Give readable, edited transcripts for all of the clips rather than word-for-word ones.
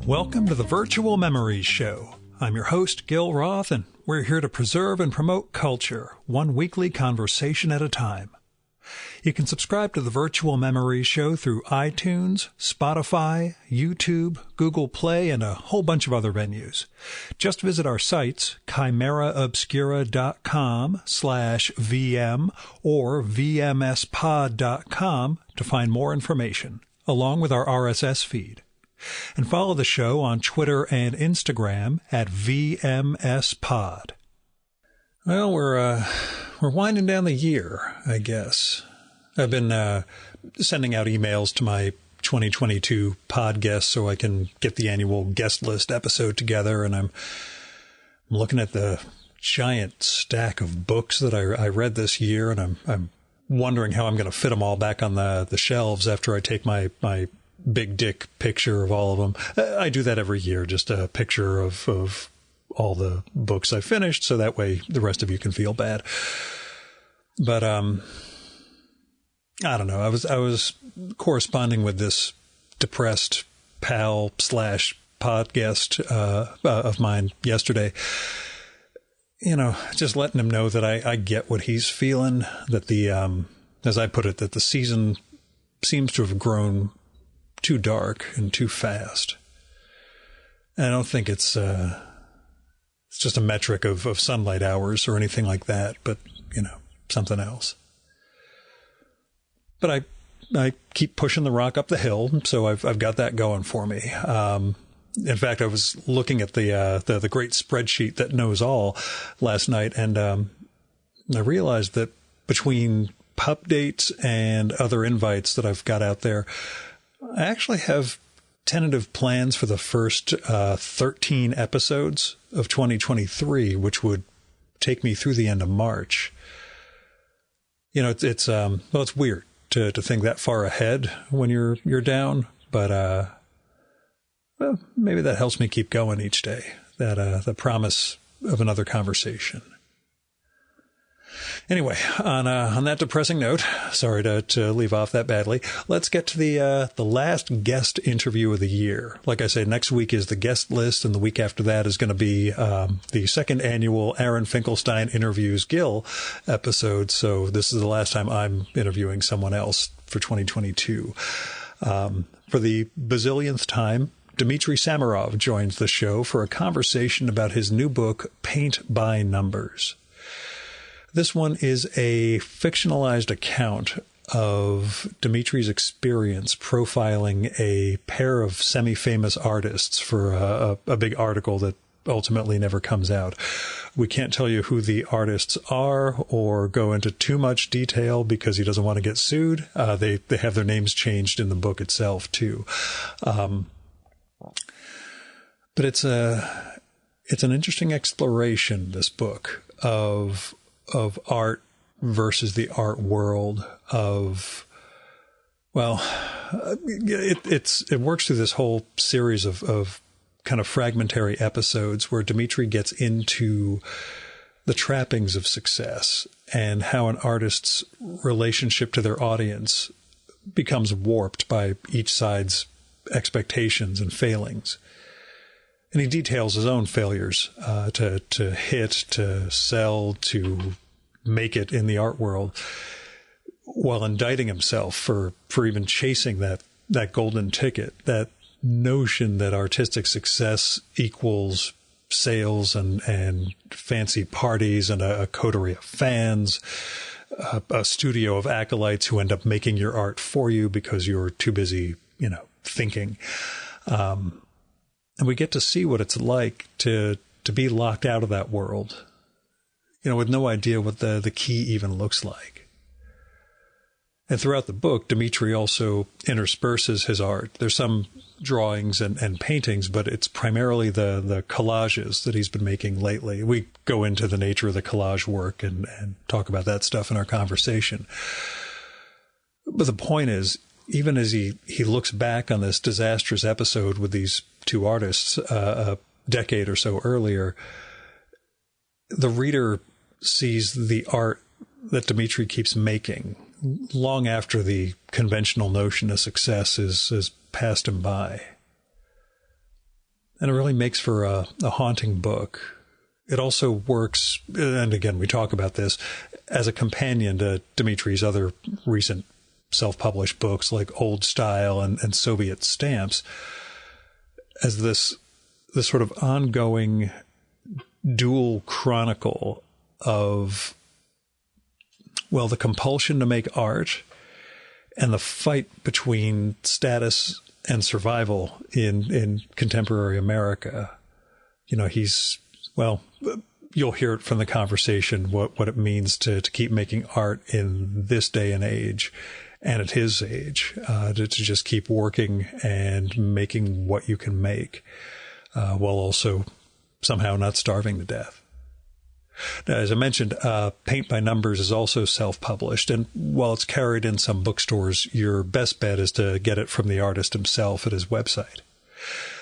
Welcome to the Virtual Memories Show. I'm your host, Gil Roth, and we're here to preserve and promote culture, one weekly conversation at a time. You can subscribe to the Virtual Memories Show through iTunes, Spotify, YouTube, Google Play, and a whole bunch of other venues. Just visit our sites, chimeraobscura.com/VM or vmspod.com to find more information, along with our RSS feed. And follow the show on Twitter and Instagram at VMSPod. Well, we're winding down the year, I guess. I've been sending out emails to my 2022 pod guests so I can get the annual guest list episode together, and I'm looking at the giant stack of books that I read this year, and I'm wondering how I'm going to fit them all back on the shelves after I take my big dick picture of all of them. I do that every year, just a picture of all the books I finished, so that way the rest of you can feel bad. But I don't know. I was corresponding with this depressed pal / podcast of mine yesterday. You know, just letting him know that I get what he's feeling. That the as I put it, that the season seems to have grown too dark and too fast. And I don't think it's just a metric of sunlight hours or anything like that, but, you know, something else. But I keep pushing the rock up the hill, so I've got that going for me. In fact, I was looking at the great spreadsheet that knows all last night, and I realized that between pup dates and other invites that I've got out there, I actually have tentative plans for the first 13 episodes of 2023, which would take me through the end of March. You know, it's weird to think that far ahead when you're down, but well, maybe that helps me keep going each day. That the promise of another conversation. Anyway, on that depressing note, sorry to leave off that badly, let's get to the last guest interview of the year. Like I say, next week is the guest list, and the week after that is going to be the second annual Aaron Finkelstein Interviews Gil episode. So this is the last time I'm interviewing someone else for 2022. For the bazillionth time, Dmitry Samarov joins the show for a conversation about his new book, Paint by Numbers. This one is a fictionalized account of Dmitry's experience profiling a pair of semi-famous artists for a big article that ultimately never comes out. We can't tell you who the artists are or go into too much detail because he doesn't want to get sued. They have their names changed in the book itself, too. But it's an interesting exploration, this book, of art versus the art world it works through this whole series of kind of fragmentary episodes where Dmitry gets into the trappings of success and how an artist's relationship to their audience becomes warped by each side's expectations and failings. And he details his own failures to hit, to sell, to make it in the art world, while indicting himself for even chasing that golden ticket, that notion that artistic success equals sales and fancy parties and a coterie of fans, a studio of acolytes who end up making your art for you because you're too busy, thinking. And we get to see what it's like to be locked out of that world, with no idea what the key even looks like. And throughout the book, Dmitry also intersperses his art. There's some drawings and paintings, but it's primarily the collages that he's been making lately. We go into the nature of the collage work and talk about that stuff in our conversation. But the point is, even as he looks back on this disastrous episode with these two artists a decade or so earlier, the reader sees the art that Dmitry keeps making long after the conventional notion of success is passed him by. And it really makes for a haunting book. It also works, and again, we talk about this, as a companion to Dmitry's other recent self-published books like Old Style and Soviet Stamps, as this sort of ongoing dual chronicle of, well, the compulsion to make art and the fight between status and survival in contemporary America. You know, you'll hear it from the conversation, what it means to keep making art in this day and age and at his age, to just keep working and making what you can make, while also somehow not starving to death. Now, as I mentioned, Paint by Numbers is also self-published, and while it's carried in some bookstores, your best bet is to get it from the artist himself at his website.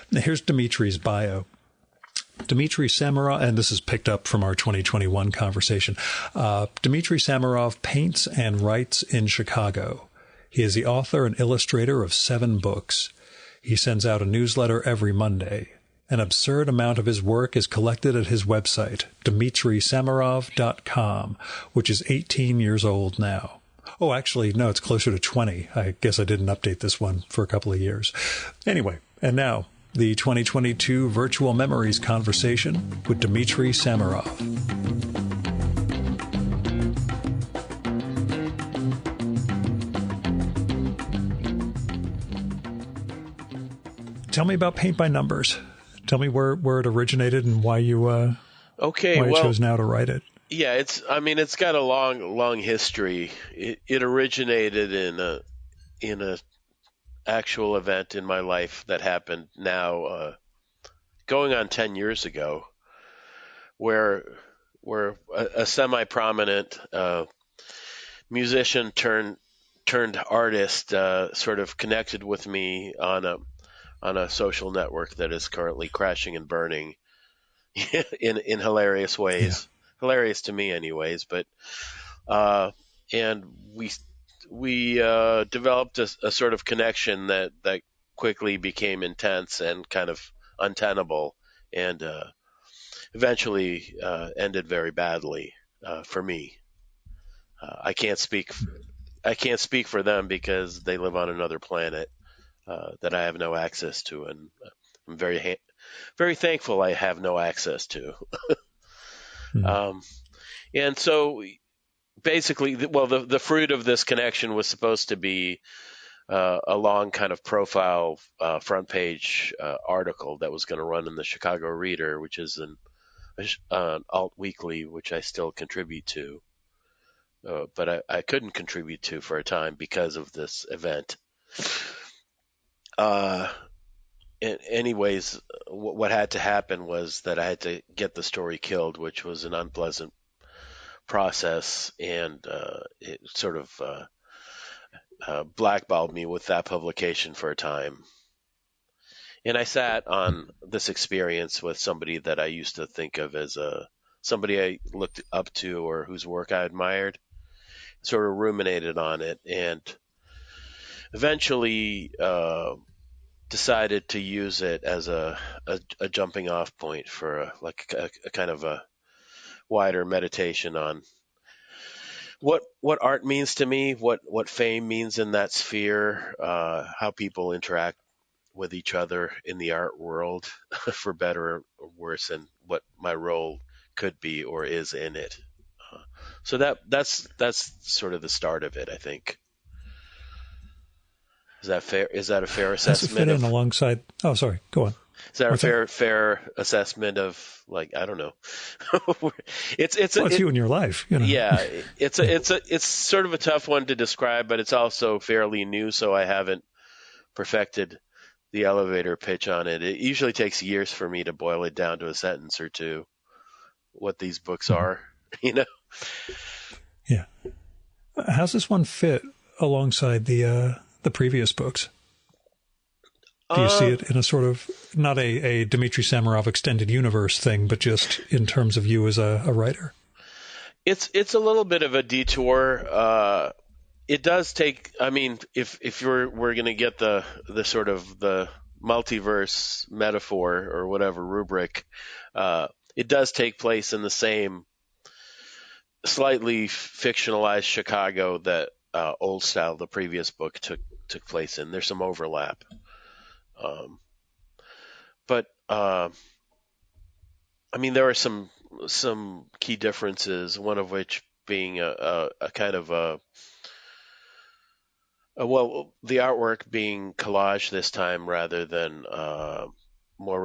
Now, here's Dmitry's bio. Dmitry Samarov, and this is picked up from our 2021 conversation, Dmitry Samarov paints and writes in Chicago. He is the author and illustrator of 7 books. He sends out a newsletter every Monday. An absurd amount of his work is collected at his website, dmitrysamarov.com, which is 18 years old now. Oh, actually, no, it's closer to 20. I guess I didn't update this one for a couple of years. Anyway, and now, the 2022 Virtual Memories conversation with Dmitry Samarov. Tell me about Paint by Numbers. Tell me where it originated and why you chose now to write it. Yeah, it's got a long history. It originated in a actual event in my life that happened now going on 10 years ago, where a semi-prominent musician turned artist sort of connected with me on a social network that is currently crashing and burning in hilarious ways. Yeah. Hilarious to me anyways, but and we developed a sort of connection that quickly became intense and kind of untenable, and eventually ended very badly for me. I can't speak for them because they live on another planet that I have no access to, and I'm very thankful I have no access to. And so basically, the fruit of this connection was supposed to be a long kind of profile front page article that was going to run in the Chicago Reader, which is an alt weekly, which I still contribute to. But I couldn't contribute to for a time because of this event. Anyways, what had to happen was that I had to get the story killed, which was an unpleasant process, and it sort of blackballed me with that publication for a time. And I sat on this experience with somebody that I used to think of as somebody I looked up to or whose work I admired, sort of ruminated on it, and eventually decided to use it as a jumping off point for a kind of a wider meditation on what art means to me, what fame means in that sphere, how people interact with each other in the art world, for better or worse, and what my role could be or is in it. So that's sort of the start of it, I think. Is that fair? Is that a fair assessment? Fit in alongside. Oh, sorry. Go on. Is that a fair assessment of, like, I don't know. It's you in your life, you know. Yeah, it's sort of a tough one to describe, but it's also fairly new, so I haven't perfected the elevator pitch on it. It usually takes years for me to boil it down to a sentence or two, what these books are, you know. Yeah. How's this one fit alongside the previous books? Do you see it in a sort of, not a Dmitry Samarov extended universe thing, but just in terms of you as a writer? It's a little bit of a detour. It does take, I mean, if we're going to get the sort of the multiverse metaphor or whatever rubric, it does take place in the same slightly fictionalized Chicago that Old Style, the previous book, took place in. There's some overlap, but I mean, there are some key differences. One of which being a kind of well, the artwork being collage this time rather than more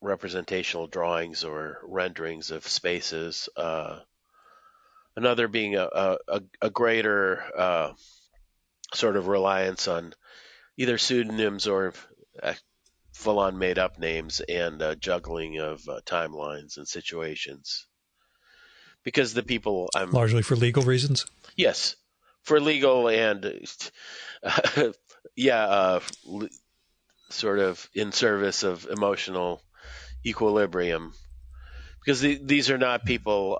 representational drawings or renderings of spaces. Another being a greater sort of reliance on either pseudonyms or full-on made-up names and juggling of timelines and situations. Because the people I'm largely for legal reasons. Yes, for legal and sort of in service of emotional equilibrium. Because these are not people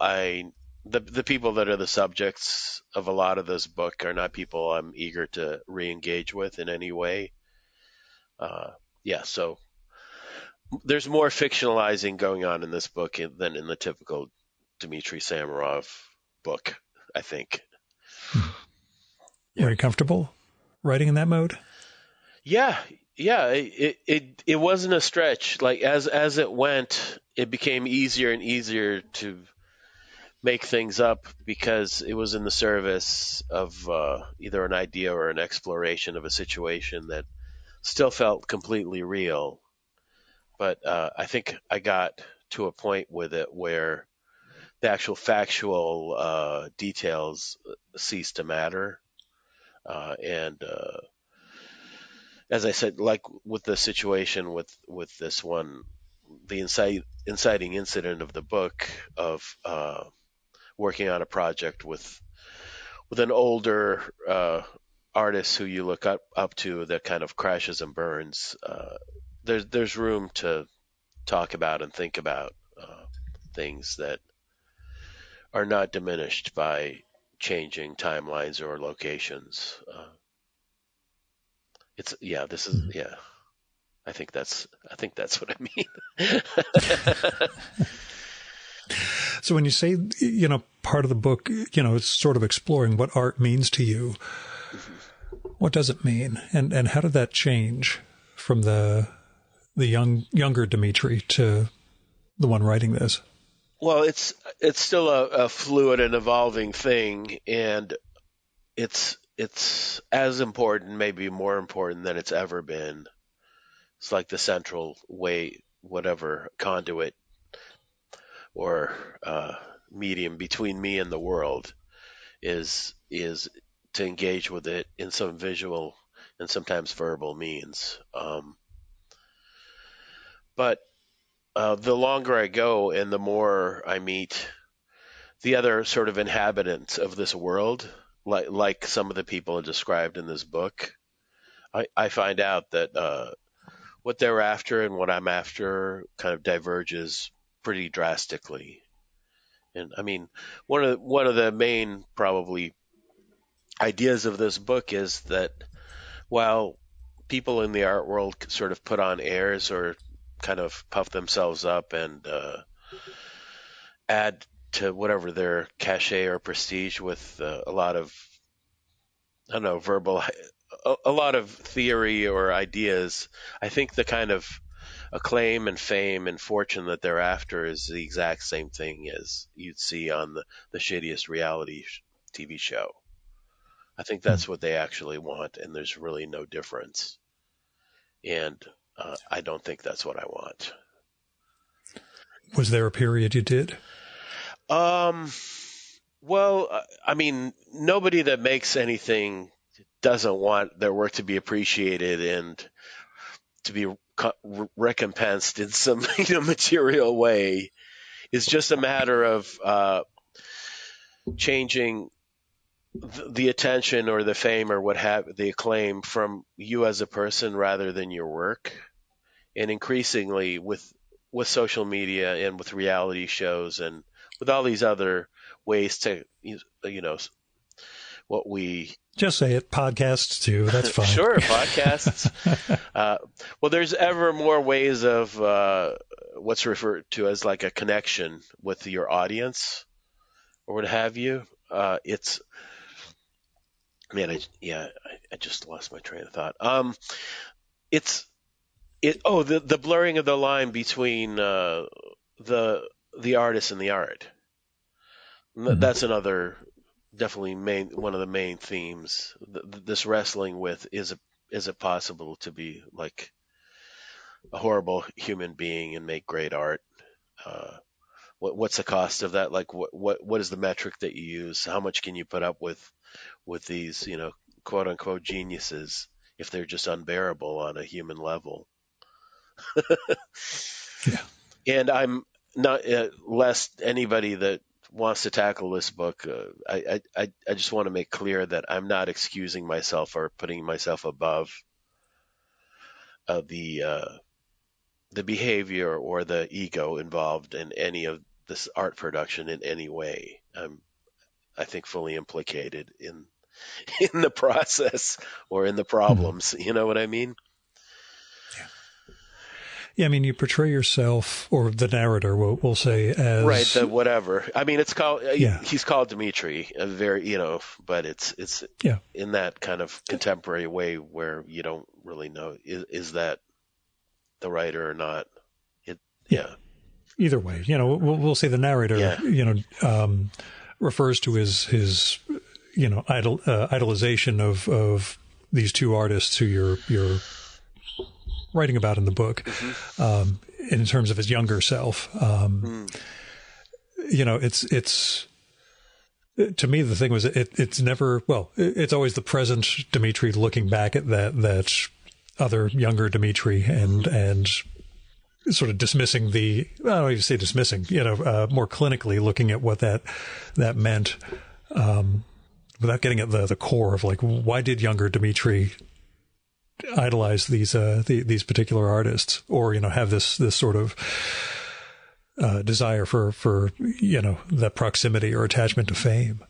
the people that are the subjects of a lot of this book are not people I'm eager to re-engage with in any way. So there's more fictionalizing going on in this book than in the typical Dmitry Samarov book, I think. Were you comfortable writing in that mode? Yeah. It wasn't a stretch. Like as it went, it became easier and easier to make things up because it was in the service of either an idea or an exploration of a situation that still felt completely real. But I think I got to a point with it where the actual factual details ceased to matter. And as I said, like with the situation with this one, the inciting incident of the book of working on a project with an older artist who you look up to that kind of crashes and burns. There's room to talk about and think about things that are not diminished by changing timelines or locations. I think that's what I mean. So when you say, part of the book, it's sort of exploring what art means to you. What does it mean? And how did that change from the younger Dmitry to the one writing this? Well, it's still a fluid and evolving thing, and it's as important, maybe more important than it's ever been. It's like the central way, whatever conduit or medium between me and the world is to engage with it in some visual and sometimes verbal means. But the longer I go and the more I meet the other sort of inhabitants of this world, like some of the people described in this book, I find out that what they're after and what I'm after kind of diverges pretty drastically. And I mean, one of the main probably ideas of this book is that while people in the art world sort of put on airs or kind of puff themselves up and add to whatever their cachet or prestige with a lot of, I don't know, a lot of theory or ideas. I think the kind of acclaim and fame and fortune that they're after is the exact same thing as you'd see on the shittiest reality TV show. I think that's what they actually want, and there's really no difference. And I don't think that's what I want. Was there a period you did? Well, I mean, nobody that makes anything doesn't want their work to be appreciated and to be recompensed in some material way. It's just a matter of changing the attention or the fame or the acclaim from you as a person rather than your work. And increasingly with social media and with reality shows and with all these other ways to, what we just say it. Podcasts too. That's fine. Sure, podcasts. Well, there's ever more ways of what's referred to as like a connection with your audience or what have you. It's man, I just lost my train of thought. The blurring of the line between the artist and the art. That's another definitely one of the main themes. This wrestling with is it possible to be like a horrible human being and make great art? What's the cost of that? Like what is the metric that you use? How much can you put up with these, quote unquote geniuses if they're just unbearable on a human level? Yeah. And I'm not lest anybody that wants to tackle this book, I just want to make clear that I'm not excusing myself or putting myself above the behavior or the ego involved in any of this art production in any way. I'm, I think, fully implicated in the process or in the problems. You know what I mean? Yeah, I mean, you portray yourself, or the narrator, we'll say, as right. The whatever. I mean, it's called. Yeah. He's called Dmitry. But it's in that kind of contemporary way where you don't really know is that the writer or not. Either way, we'll say the narrator, refers to his idolization of these two artists who you're writing about in the book, in terms of his younger self. It's to me, the thing was, it's never, it's always the present Dmitry looking back at that other younger Dmitry and sort of dismissing I don't even say dismissing, more clinically looking at what that meant, without getting at the core of like, why did younger Dmitry idolize these particular artists, or have this sort of desire for that proximity or attachment to fame.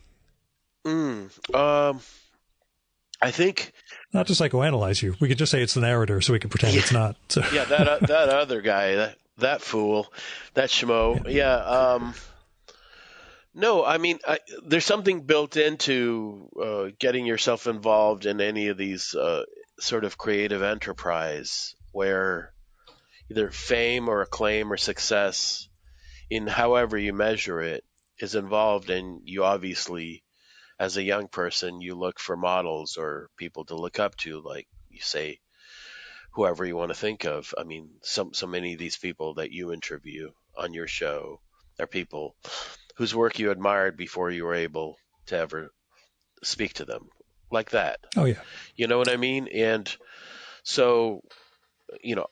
I think not to psychoanalyze you. We could just say it's the narrator, so we can pretend it's not. So. Yeah, that other guy, that fool, that schmo. Yeah. No, I mean, there's something built into getting yourself involved in any of these sort of creative enterprise where either fame or acclaim or success, in however you measure it, is involved. And you obviously, as a young person, you look for models or people to look up to, like you say, whoever you want to think of. I mean, so many of these people that you interview on your show are people whose work you admired before you were able to ever speak to them like that. Oh, yeah. You know what I mean? And so,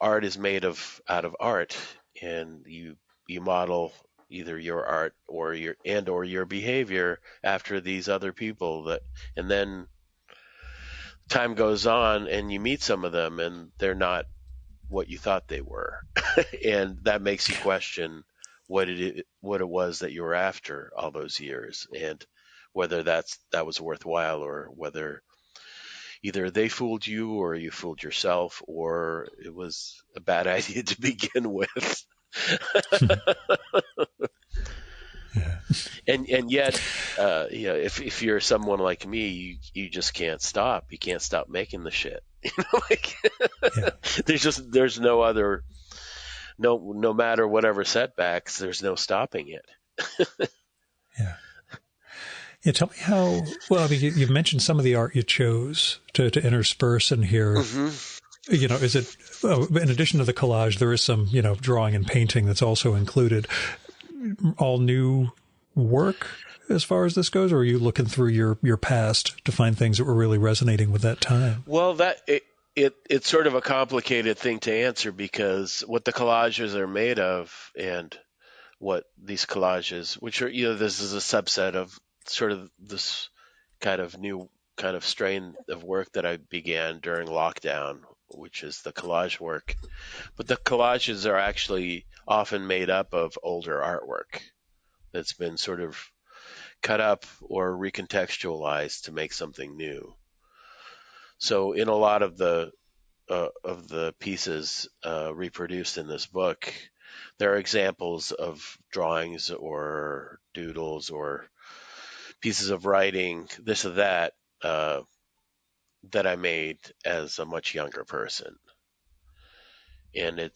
art is made out of art, and you model either your art or your behavior after these other people and then time goes on and you meet some of them and they're not what you thought they were. And that makes you question what it was that you were after all those years, and whether that was worthwhile, or whether either they fooled you or you fooled yourself, or it was a bad idea to begin with. Yeah. And yet, if you're someone like me, you just can't stop. You can't stop making the shit. There's no other, no matter whatever setbacks, there's no stopping it. Yeah. Yeah. Tell me how. Well, I mean, you've mentioned some of the art you chose to intersperse in here. Is it, in addition to the collage, there is some, drawing and painting that's also included. All new work as far as this goes, or are you looking through your past to find things that were really resonating with that time? Well, it's sort of a complicated thing to answer, because what the collages are made of, and what these collages, which are, this is a subset of sort of this kind of new kind of strain of work that I began during lockdown, which is the collage work. But the collages are actually often made up of older artwork that's been sort of cut up or recontextualized to make something new. So in a lot of the pieces reproduced in this book, there are examples of drawings or doodles or pieces of writing, this or that, that I made as a much younger person. And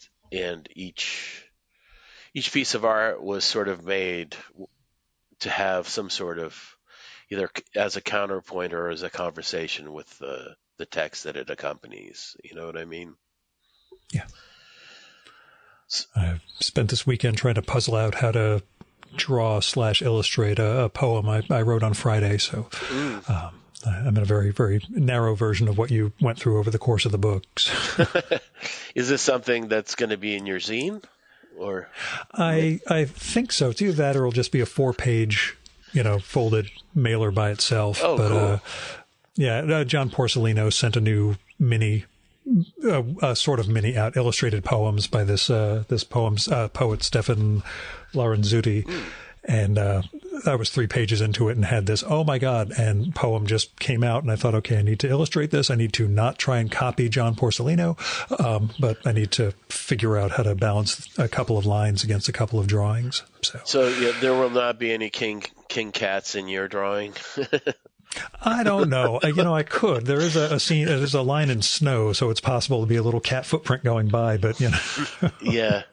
each piece of art was sort of made to have some sort of, either as a counterpoint or as a conversation with the text that it accompanies. You know what I mean? Yeah. I spent this weekend trying to puzzle out how to draw/illustrate a poem I wrote on Friday. So I'm in a very, very narrow version of what you went through over the course of the books. Is this something that's going to be in your zine? Or I think so. It's either that or it'll just be a 4-page, folded mailer by itself. Oh, but, cool. John Porcellino sent a new sort of mini out, illustrated poems by this poet Stefan Lorenzutti. And I was 3 pages into it and had this, oh my God, and poem just came out. And I thought, okay, I need to illustrate this. I need to not try and copy John Porcellino, but I need to figure out how to balance a couple of lines against a couple of drawings. So yeah, there will not be any king cats in your drawing? I don't know. I could. There is a scene. There's a line in snow, so it's possible to be a little cat footprint going by. But Yeah.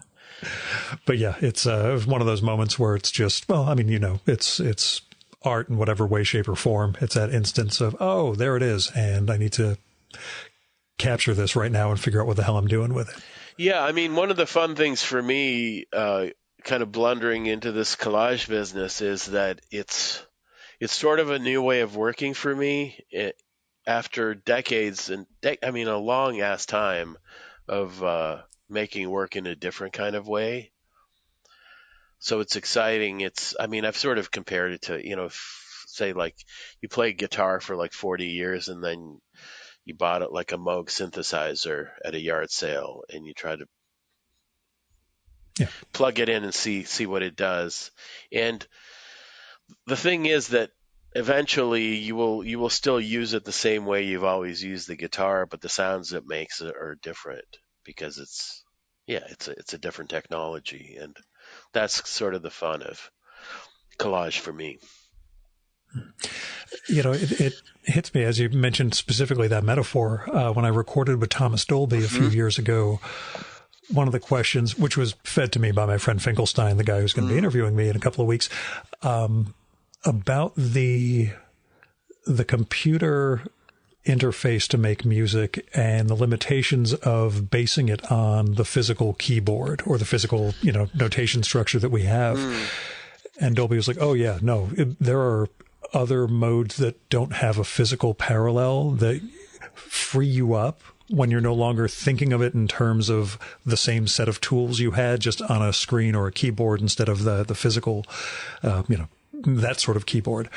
But yeah, it's one of those moments where it's just, it's art in whatever way, shape, or form. It's that instance of, oh, there it is, and I need to capture this right now and figure out what the hell I'm doing with it. Yeah, I mean, one of the fun things for me, kind of blundering into this collage business, is that it's sort of a new way of working for me after decades and a long ass time of making work in a different kind of way. So it's exciting. I've sort of compared it to, say like you play guitar for like 40 years and then you bought it like a Moog synthesizer at a yard sale and you try to plug it in and see what it does. And the thing is that eventually you will still use it the same way you've always used the guitar, but the sounds it makes are different because it's a different technology, and that's sort of the fun of collage for me. It hits me, as you mentioned specifically that metaphor, when I recorded with Thomas Dolby a few years ago. One of the questions, which was fed to me by my friend Finkelstein, the guy who's going to be interviewing me in a couple of weeks, about the computer interface to make music and the limitations of basing it on the physical keyboard or the physical, notation structure that we have. And Dolby was like, oh yeah, no, there are other modes that don't have a physical parallel that free you up when you're no longer thinking of it in terms of the same set of tools you had just on a screen or a keyboard instead of the physical, that sort of keyboard.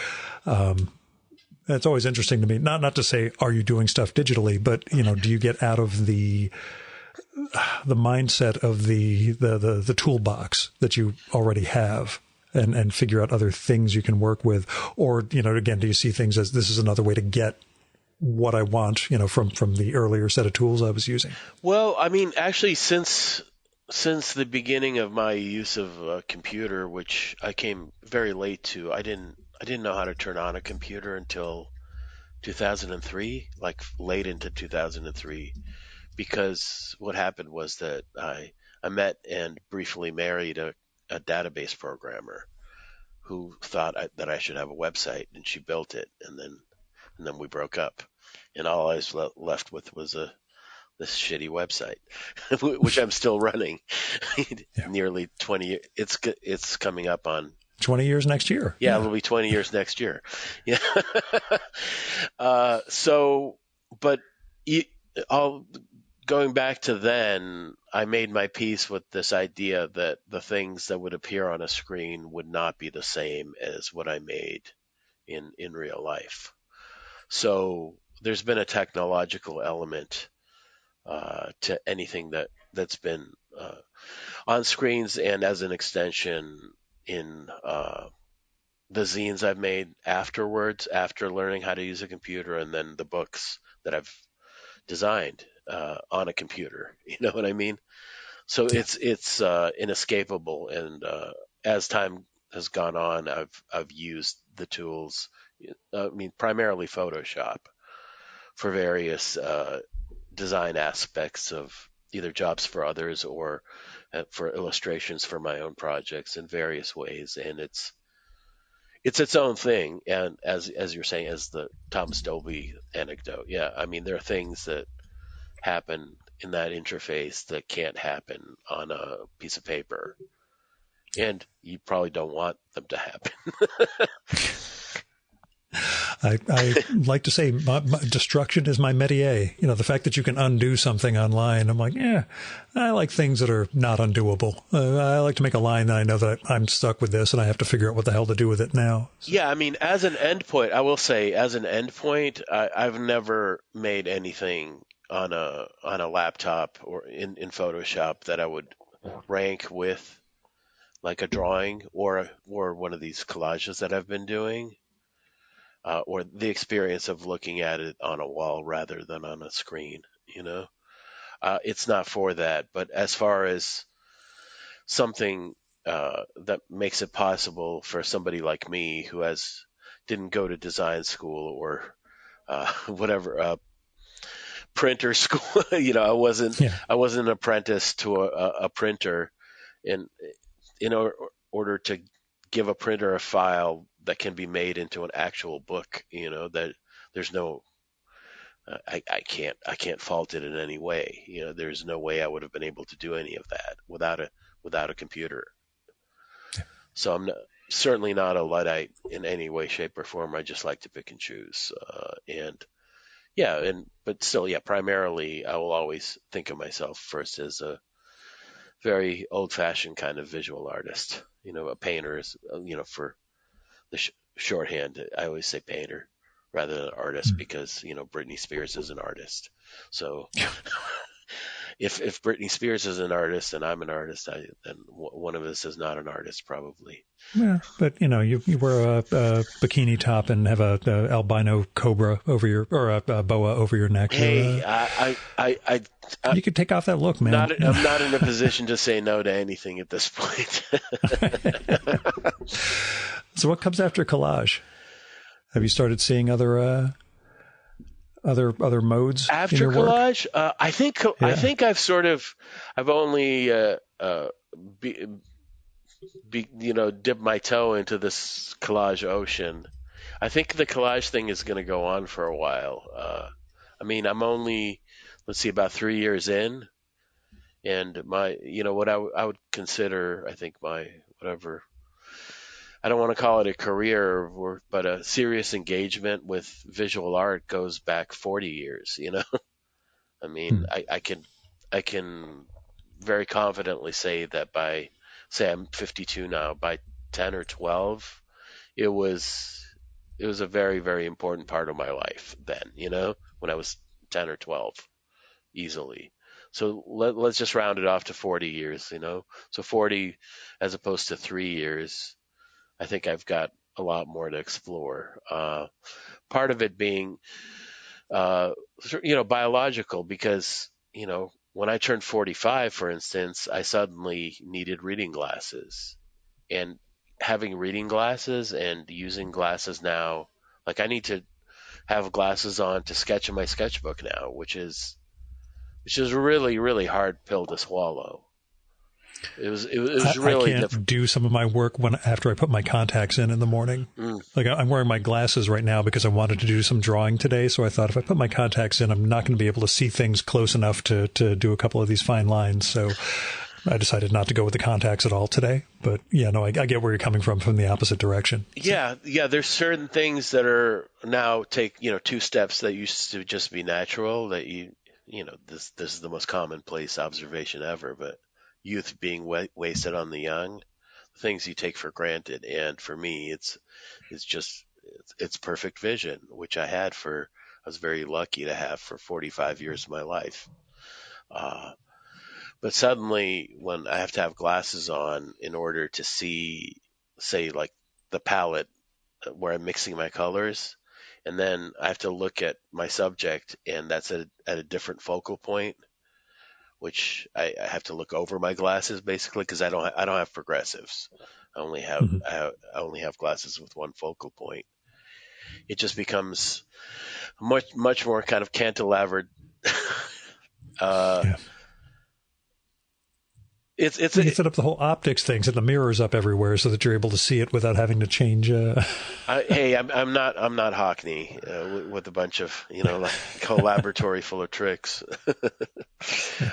It's always interesting to me, not to say, are you doing stuff digitally, but, do you get out of the mindset of the toolbox that you already have and figure out other things you can work with? Or, again, do you see things as this is another way to get what I want, from the earlier set of tools I was using? Well, I mean, actually, since the beginning of my use of a computer, which I came very late to, I didn't know how to turn on a computer until 2003, like late into 2003, because what happened was that I met and briefly married a database programmer who thought that I should have a website, and she built it, and then we broke up, and all I was left with was this shitty website, which I'm still running. Nearly 20 years. It's coming up on 20 years next year. Yeah, it'll be 20 years next year. Yeah. Going back to then, I made my peace with this idea that the things that would appear on a screen would not be the same as what I made in real life. So there's been a technological element to anything that's been on screens and as an extension in the zines I've made afterwards, after learning how to use a computer, and then the books that I've designed on a computer. You know what I mean? So Yeah. it's inescapable, and as time has gone on, I've used the tools. I mean, primarily Photoshop for various design aspects of either jobs for others or for illustrations for my own projects in various ways, and it's its own thing. And as you're saying, as the Thomas Dolby anecdote, yeah, I mean there are things that happen in that interface that can't happen on a piece of paper, and you probably don't want them to happen. I like to say my destruction is my métier. You know, the fact that you can undo something online. I'm like, yeah, I like things that are not undoable. I like to make a line that I know that I'm stuck with this and I have to figure out what the hell to do with it now. So. Yeah, I mean, as an endpoint, I will say, as an endpoint, I've never made anything on a laptop or in Photoshop that I would rank with like a drawing or one of these collages that I've been doing. Or the experience of looking at it on a wall rather than on a screen, you know? It's not for that. But as far as something that makes it possible for somebody like me who didn't go to design school or whatever, printer school, you know, I wasn't an apprentice to a printer, and in order to give a printer a file that can be made into an actual book, you know, that there's no, I can't fault it in any way. You know, there's no way I would have been able to do any of that without a computer. So certainly not a Luddite in any way, shape, or form. I just like to pick and choose. But still, yeah, primarily I will always think of myself first as a very old-fashioned kind of visual artist. You know, a painter is, you know, for the shorthand, I always say painter rather than artist because, you know, Britney Spears is an artist. So if Britney Spears is an artist and I'm an artist, then one of us is not an artist probably. Yeah, but you know, you wear a bikini top and have a albino cobra over your, or a boa over your neck. Hey, you could take off that look, man. I'm not in a position to say no to anything at this point. So what comes after collage? Have you started seeing other modes after in your collage? Work? I think I've only dip my toe into this collage ocean. I think the collage thing is going to go on for a while. I mean, I'm only, let's see, about 3 years in, and what I would consider, I think my, whatever, I don't want to call it a career, but a serious engagement with visual art goes back 40 years, you know? I mean, I can very confidently say that say I'm 52 now, by 10 or 12, it was a very, very important part of my life then, you know, when I was 10 or 12, easily. So let's just round it off to 40 years, you know. So 40 as opposed to 3 years, I think I've got a lot more to explore. Part of it being, biological, because, you know, when I turned 45, for instance, I suddenly needed reading glasses. And having reading glasses and using glasses now, like I need to have glasses on to sketch in my sketchbook now, which is really, really hard pill to swallow. It was really I can't do some of my work after I put my contacts in the morning. Like I'm wearing my glasses right now because I wanted to do some drawing today. So I thought if I put my contacts in, I'm not going to be able to see things close enough to do a couple of these fine lines. So I decided not to go with the contacts at all today. But yeah, no, I get where you're coming from the opposite direction. Yeah. There's certain things that are now take, 2 steps that used to just be natural that this is the most commonplace observation ever, but youth being wasted on the young, things you take for granted. And for me, it's perfect vision, which I was very lucky to have for 45 years of my life. But suddenly when I have to have glasses on in order to see, say, like the palette where I'm mixing my colors, and then I have to look at my subject, and that's at a different focal point, which I have to look over my glasses basically because I don't have progressives. Mhm. I only have glasses with one focal point. It just becomes much more kind of cantilevered. uh, Yeah. it's You can set up the whole optics thing, set the mirrors up everywhere so that you're able to see it without having to change. hey, I'm not Hockney with a bunch of like a laboratory full of tricks.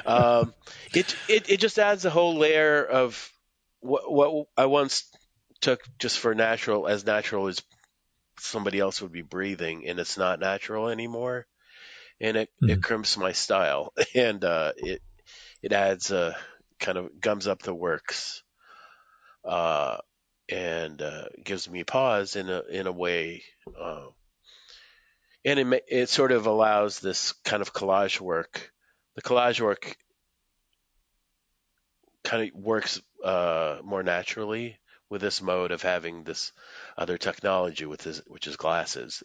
um, it just adds a whole layer of what I once took just for natural as somebody else would be breathing, and it's not natural anymore, and it Mhm. crimps my style, and it adds kind of gums up the works, uh, and gives me pause in a way, uh, and it sort of allows this kind of collage work. The collage work kind of works more naturally with this mode of having this other technology which is glasses,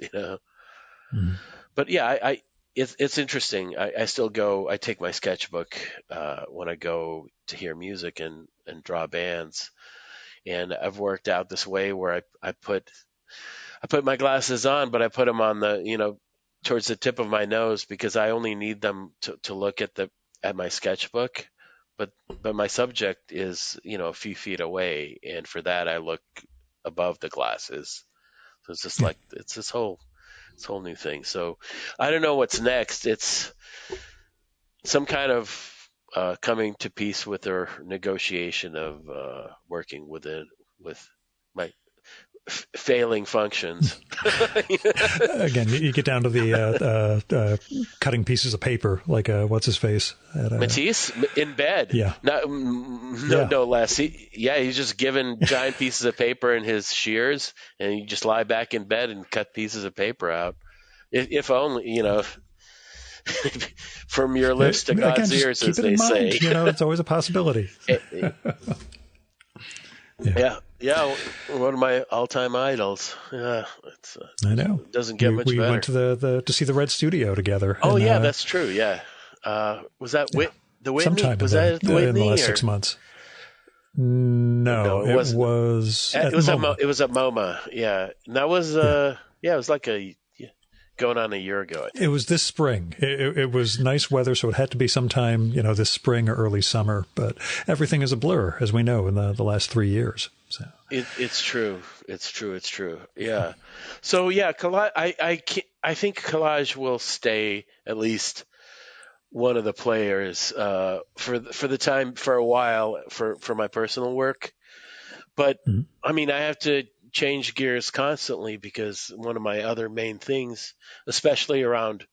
Mhm. But yeah, it's interesting. I still go. I take my sketchbook when I go to hear music and draw bands, and I've worked out this way where I put my glasses on, but I put them on towards the tip of my nose because I only need them to look at my sketchbook, but my subject is a few feet away, and for that I look above the glasses. So it's just Yeah. like it's this whole new thing. So I don't know what's next. It's some kind of coming to peace with or negotiation of working with my failing functions. Again, you get down to the cutting pieces of paper, like what's his face? Matisse in bed, Yeah. Yeah. no less. He's just given giant pieces of paper and his shears, and you just lie back in bed and cut pieces of paper out. If only, from your lips to Again, God's just ears, keep as it they in say. mind. It's always a possibility. Yeah. Yeah. One of my all-time idols. Yeah, I know. it doesn't get much We better. went to the to see the Red Studio together. Oh and, yeah, that's true. Yeah. Was that yeah, the Whitney? sometime Was that at the in the Whitney last or 6 months. No, no? It it wasn't. was at It was MoMA. it was at MoMA. Yeah, and that was Yeah. it was like going on a year ago. I It think was this spring. It was nice weather, so it had to be sometime, this spring or early summer. But everything is a blur, as we know, in the last 3 years. So it's true. It's true. It's true. Yeah. So yeah, collage. I think collage will stay at least one of the players for the time for a while for my personal work. But mhm. I mean, I have to change gears constantly because one of my other main things, especially around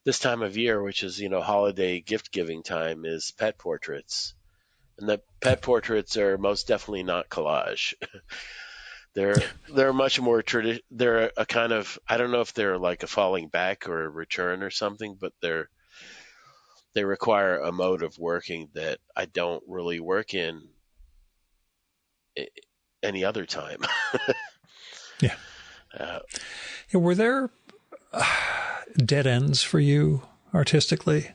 this time of year, which is holiday gift giving time, is pet portraits. And the pet portraits are most definitely not collage. They're much more they're a kind of, I don't know if they're like a falling back or a return or something, but they require a mode of working that I don't really work in any other time. Yeah. uh, Yeah, were there dead ends for you artistically?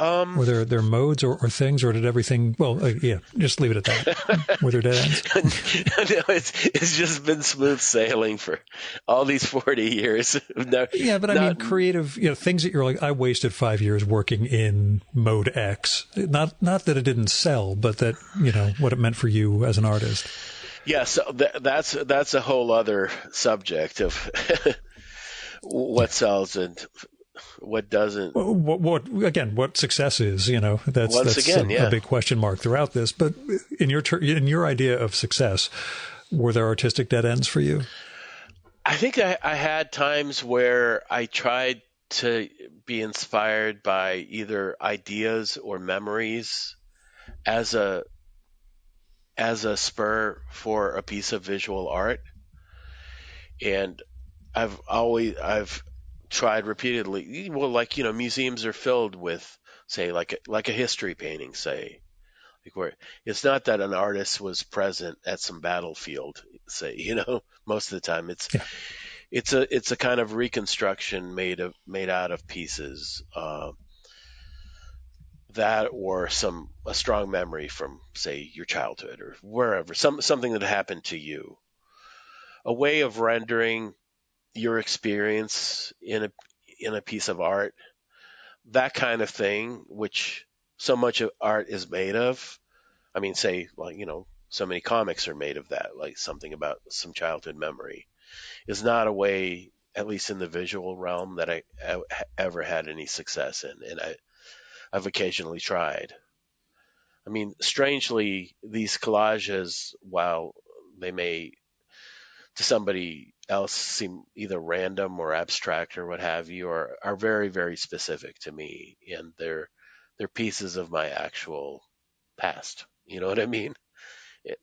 Were there modes or things, or did everything? Well, yeah, just leave it at that. Were there dead ends? no, it's just been smooth sailing for all these 40 years. No, Yeah, but I mean, creative, things that you're like, I wasted 5 years working in mode X. Not that it didn't sell, but that what it meant for you as an artist. Yeah, so that's a whole other subject of what sells and what doesn't. What success is? That's Again, a big question mark throughout this. But in your idea of success, were there artistic dead ends for you? I think I had times where I tried to be inspired by either ideas or memories as a spur for a piece of visual art, and I've tried repeatedly. Well, like museums are filled with, say, like a history painting, say, like where it's not that an artist was present at some battlefield. say, most of the time Yeah. it's a kind of reconstruction made out of pieces, that or a strong memory from, say, your childhood or wherever, something that happened to you, a way of rendering your experience in a piece of art, that kind of thing, which so much of art is made of. I mean, say, like, so many comics are made of that, like something about some childhood memory, is not a way, at least in the visual realm, that I ever had any success in. And I've occasionally tried. I mean, strangely, these collages, while they may to somebody else seem either random or abstract or what have you, are very, very specific to me, and they're pieces of my actual past. You know what I mean?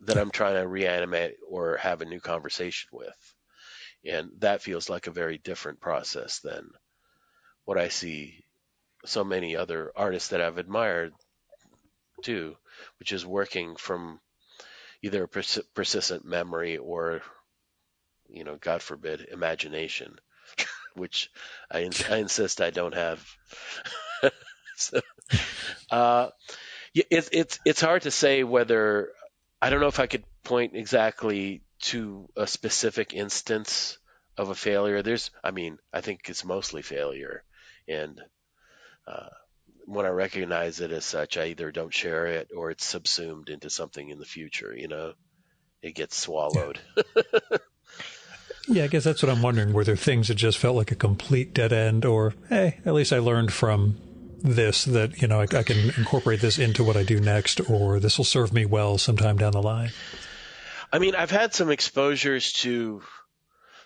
That I'm trying to reanimate or have a new conversation with. And that feels like a very different process than what I see so many other artists that I've admired do, which is working from either a persistent memory or, God forbid, imagination, which I insist I don't have. So, it's hard to say whether, I don't know if I could point exactly to a specific instance of a failure. I think it's mostly failure. And when I recognize it as such, I either don't share it or it's subsumed into something in the future, it gets swallowed. Yeah, I guess that's what I'm wondering. Were there things that just felt like a complete dead end, or, hey, at least I learned from this that, I can incorporate this into what I do next, or this will serve me well sometime down the line? I mean, I've had some exposures to,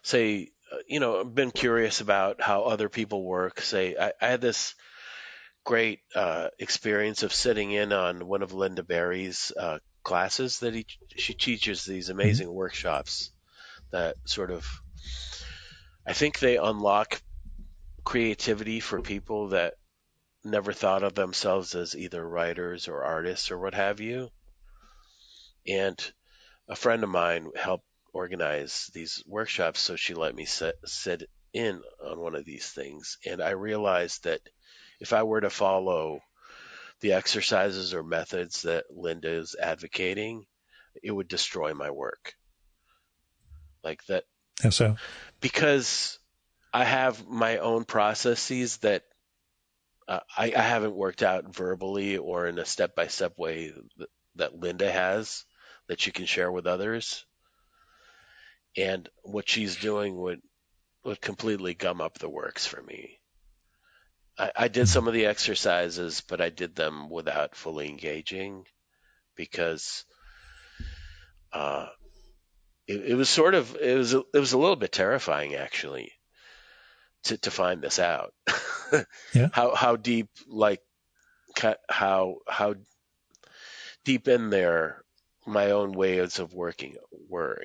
say, I've been curious about how other people work. Say, I had this great experience of sitting in on one of Linda Berry's classes that she teaches these amazing workshops that sort of, I think they unlock creativity for people that never thought of themselves as either writers or artists or what have you. And a friend of mine helped organize these workshops, so she let me sit in on one of these things. And I realized that if I were to follow the exercises or methods that Linda is advocating, it would destroy my work. Like that. How so? Because I have my own processes that I haven't worked out verbally or in a step-by-step way that Linda has that she can share with others. And what she's doing would completely gum up the works for me. I did some of the exercises, but I did them without fully engaging because it was a little bit terrifying, actually, to find this out. Yeah. How deep, like how deep in there my own ways of working were,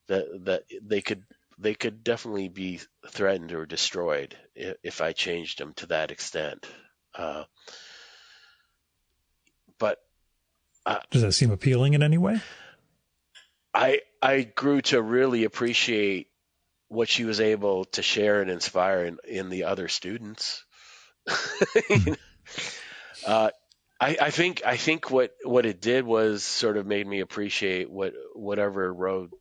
that they could definitely be threatened or destroyed if I changed them to that extent. But does that seem appealing in any way? I grew to really appreciate what she was able to share and inspire in the other students. I think what it did was sort of made me appreciate whatever road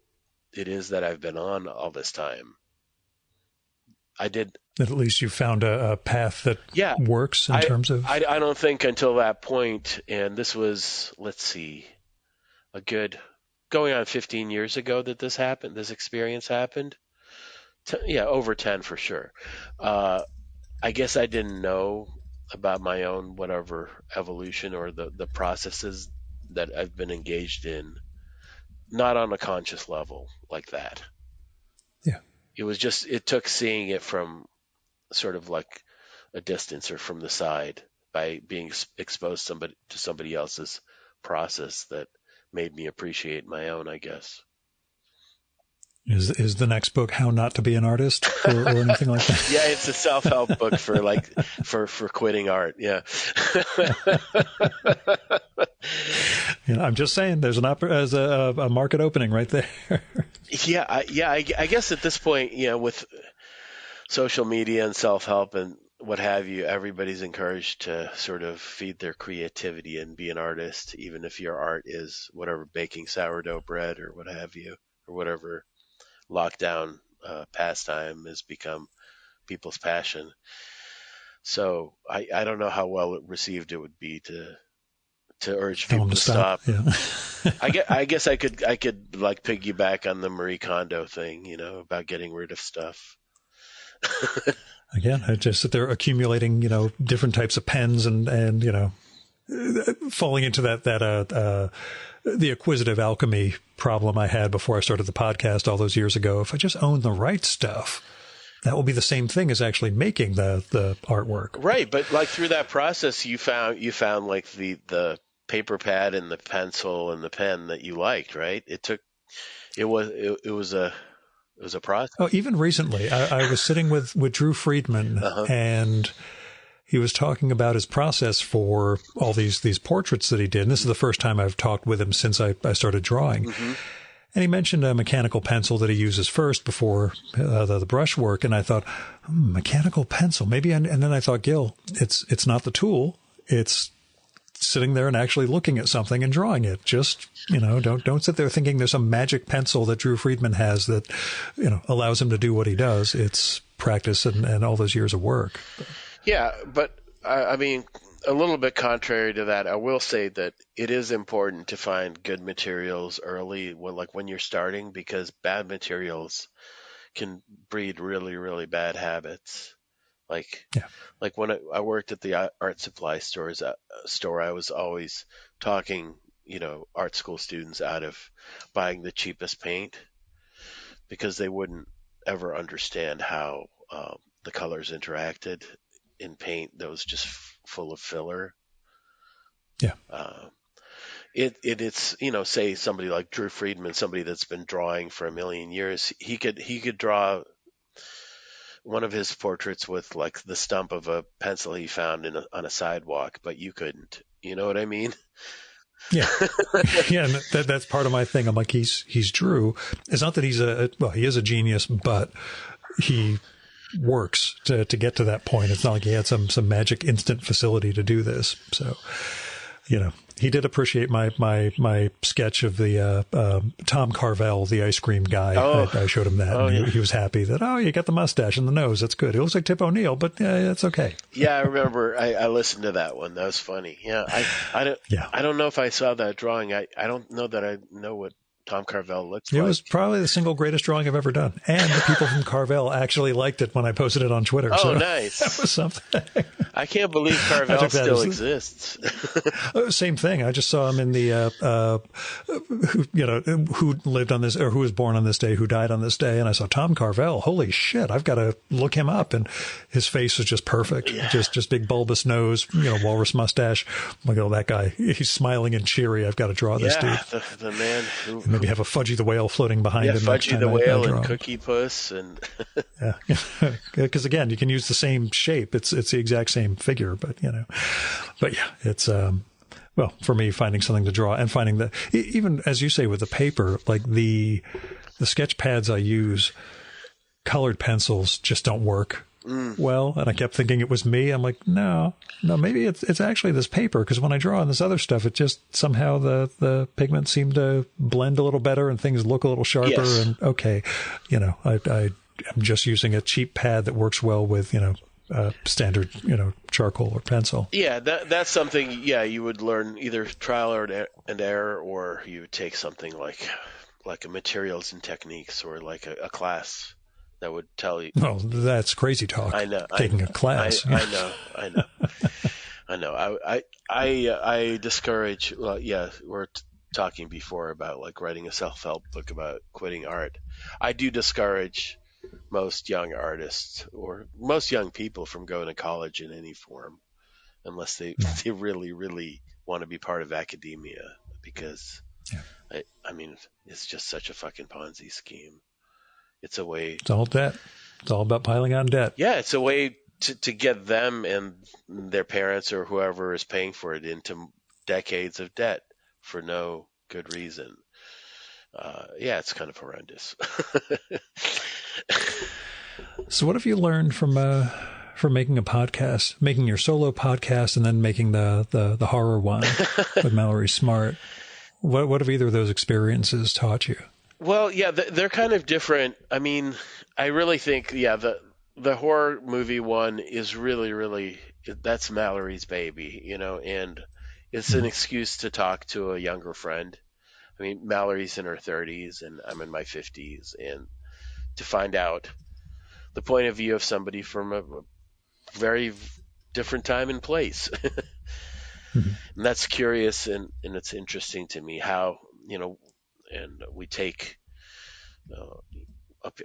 it is that I've been on all this time. I did. That at least you found a path that works in terms of. I don't think until that point, and this was, let's see, a good going on 15 years ago that this happened. This experience happened. Over 10 for sure. I guess I didn't know about my own whatever evolution or the processes that I've been engaged in, not on a conscious level like that. Yeah. It took seeing it from sort of like a distance or from the side by being exposed to somebody else's process that made me appreciate my own, I guess. Is the next book How Not to Be an Artist or anything like that? Yeah, it's a self-help book for quitting art. Yeah. I'm just saying, there's as a market opening right there. I guess at this point, with social media and self-help and what have you, everybody's encouraged to sort of feed their creativity and be an artist, even if your art is whatever, baking sourdough bread or what have you, or whatever lockdown pastime has become people's passion. So I don't know how well received it would be to urge people to stop. Yeah. I guess I could like piggyback on the Marie Kondo thing, about getting rid of stuff. Again, I just sit there accumulating, different types of pens and falling into that the acquisitive alchemy problem I had before I started the podcast all those years ago. If I just own the right stuff, that will be the same thing as actually making the artwork. Right, but like through that process, you found like the paper pad and the pencil and the pen that you liked, right? It was a process. Oh, even recently, I was sitting with Drew Friedman, and he was talking about his process for all these portraits that he did. And this is the first time I've talked with him since I started drawing. Mm-hmm. And he mentioned a mechanical pencil that he uses first before the brush work. And I thought, mechanical pencil, maybe. And then I thought, Gil, it's not the tool. It's sitting there and actually looking at something and drawing it. Just, don't sit there thinking there's some magic pencil that Drew Friedman has that, allows him to do what he does. It's practice and all those years of work. Yeah, but I mean, a little bit contrary to that, I will say that it is important to find good materials early when you're starting, because bad materials can breed really, really bad habits. Like when I worked at the art supply store, I was always talking, art school students out of buying the cheapest paint, because they wouldn't ever understand how the colors interacted in paint that was just full of filler. Yeah. It's say somebody like Drew Friedman, somebody that's been drawing for a million years, he could draw one of his portraits with like the stump of a pencil he found on a sidewalk, but you couldn't. You know what I mean? Yeah. Yeah. And that's part of my thing. I'm like, he's Drew. It's not that he is a genius, but he works to get to that point. It's not like he had some magic instant facility to do this. So, he did appreciate my sketch of the Tom Carvel, the ice cream guy. Oh. I showed him that. Oh, and yeah. he was happy that, you got the mustache and the nose. That's good. It looks like Tip O'Neill, but it's okay. Yeah, I remember. I listened to that one. That was funny. Yeah, I don't know if I saw that drawing. I don't know that I know what Tom Carvel looks like. It was probably the single greatest drawing I've ever done. And the people from Carvel actually liked it when I posted it on Twitter. Oh, so nice. That was something. I can't believe Carvel still exists. Same thing. I just saw him in the, who lived on this, or who was born on this day, who died on this day. And I saw Tom Carvel. Holy shit. I've got to look him up. And his face was just perfect. Yeah. Just big bulbous nose, walrus mustache. I'm like, that guy, he's smiling and cheery. I've got to draw this dude. The man who... Maybe have a Fudgy the Whale floating behind him. Fudgy the Whale and Cookie Puss. And yeah. Because again, you can use the same shape. It's the exact same figure, but yeah, it's, for me, finding something to draw and finding that, even as you say with the paper, like the sketch pads I use, colored pencils just don't work well. And I kept thinking it was me. I'm like, no, maybe it's actually this paper. Because when I draw on this other stuff, it just somehow the pigments seem to blend a little better and things look a little sharper. Yes. And okay, I'm just using a cheap pad that works well with, standard, charcoal or pencil. Yeah, that's something, you would learn either trial and error, or you would take something like a materials and techniques, or like a class that would tell you. Oh, that's crazy talk. I know. Taking a class. I know. I discourage, we're talking before about like writing a self-help book about quitting art. I do discourage most young artists or most young people from going to college in any form, unless they really, really want to be part of academia, because I mean, it's just such a fucking Ponzi scheme. It's a way. It's all debt. It's all about piling on debt. Yeah, it's a way to get them and their parents or whoever is paying for it into decades of debt for no good reason. Yeah, it's kind of horrendous. So, what have you learned from making a podcast, making your solo podcast, and then making the horror one with Mallory Smart? What have either of those experiences taught you? Well, yeah, they're kind of different. I mean, I really think, yeah, the horror movie one is really that's Mallory's baby, and it's an excuse to talk to a younger friend. I mean, Mallory's in her 30s and I'm in my 50s, and to find out the point of view of somebody from a very different time and place. Mm-hmm. And that's curious, and it's interesting to me how, and we take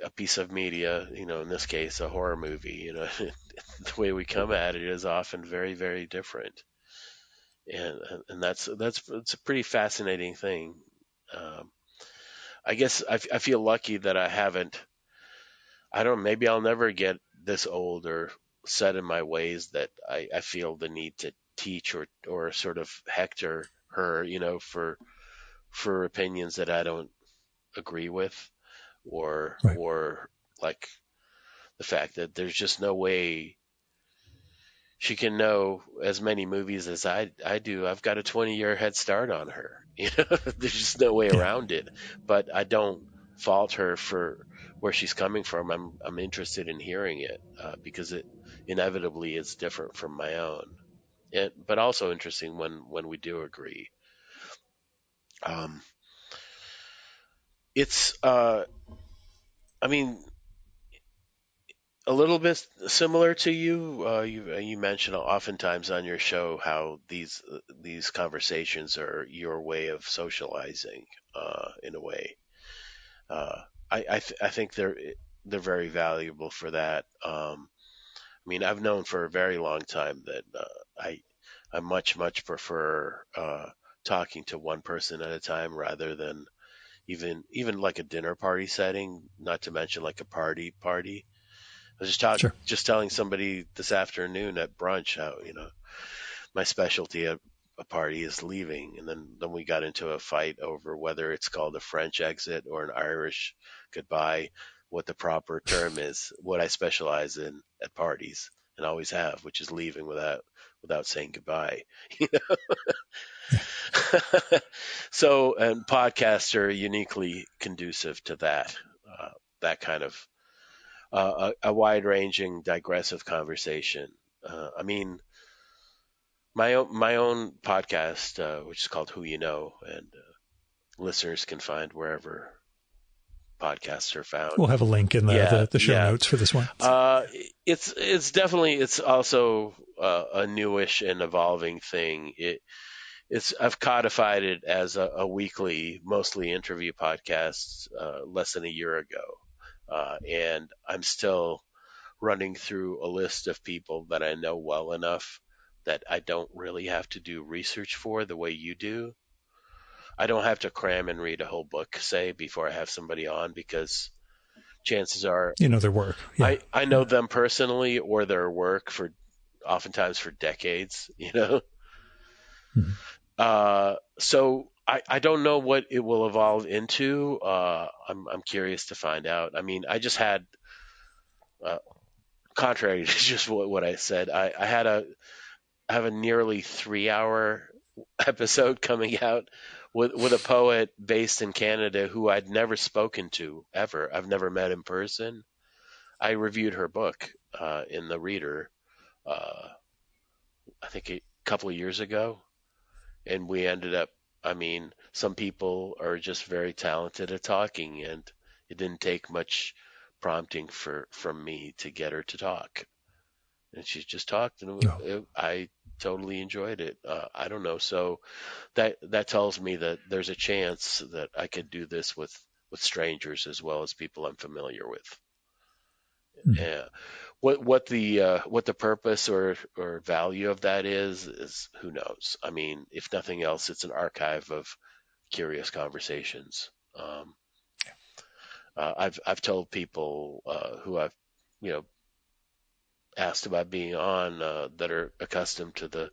a piece of media, in this case, a horror movie, the way we come at it is often very, very different. And that's it's a pretty fascinating thing. I guess I feel lucky that I don't know, maybe I'll never get this old or set in my ways that I feel the need to teach or sort of hector her, for opinions that I don't agree with, Right. or like the fact that there's just no way she can know as many movies as I do. I've got a 20-year head start on her. There's just no way around it. But I don't fault her for where she's coming from. I'm interested in hearing it because it inevitably is different from my own. But also interesting when we do agree. Um, it's I mean, a little bit similar to you. You mentioned oftentimes on your show how these conversations are your way of socializing, in a way. Uh, I think they're very valuable for that. I mean, I've known for a very long time that I much prefer talking to one person at a time rather than even like a dinner party setting. Not to mention like a party. I was Sure. just telling somebody this afternoon at brunch how my specialty at a party is leaving, and then we got into a fight over whether it's called a French exit or an Irish goodbye, what the proper term is. What I specialize in at parties and always have, which is leaving without saying goodbye. So, and podcasts are uniquely conducive to that. That kind of a wide-ranging, digressive conversation. I mean, my own podcast, which is called Who You Know, and listeners can find wherever podcasts are found. We'll have a link in the show notes for this one. It's definitely, it's also a newish and evolving thing. I've codified it as a weekly, mostly interview podcast less than a year ago, and I'm still running through a list of people that I know well enough that I don't really have to do research for the way you do. I don't have to cram and read a whole book, say, before I have somebody on, because chances are Their work. Yeah. I know them personally or their work oftentimes for decades, Mm-hmm. So I don't know what it will evolve into. I'm curious to find out. I mean, I just had, contrary to just what I said, I have a nearly 3-hour episode coming out with a poet based in Canada who I'd never spoken to ever. I've never met in person. I reviewed her book in the Reader, I think a couple of years ago, and we ended up. I mean, some people are just very talented at talking, and it didn't take much prompting from me to get her to talk, and she just talked, and I totally enjoyed it. I don't know, so that tells me that there's a chance that I could do this with strangers as well as people I'm familiar with. Mm-hmm. Yeah. What the purpose or value of that is who knows. I mean, if nothing else, it's an archive of curious conversations. I've told people who I've asked about being on that are accustomed to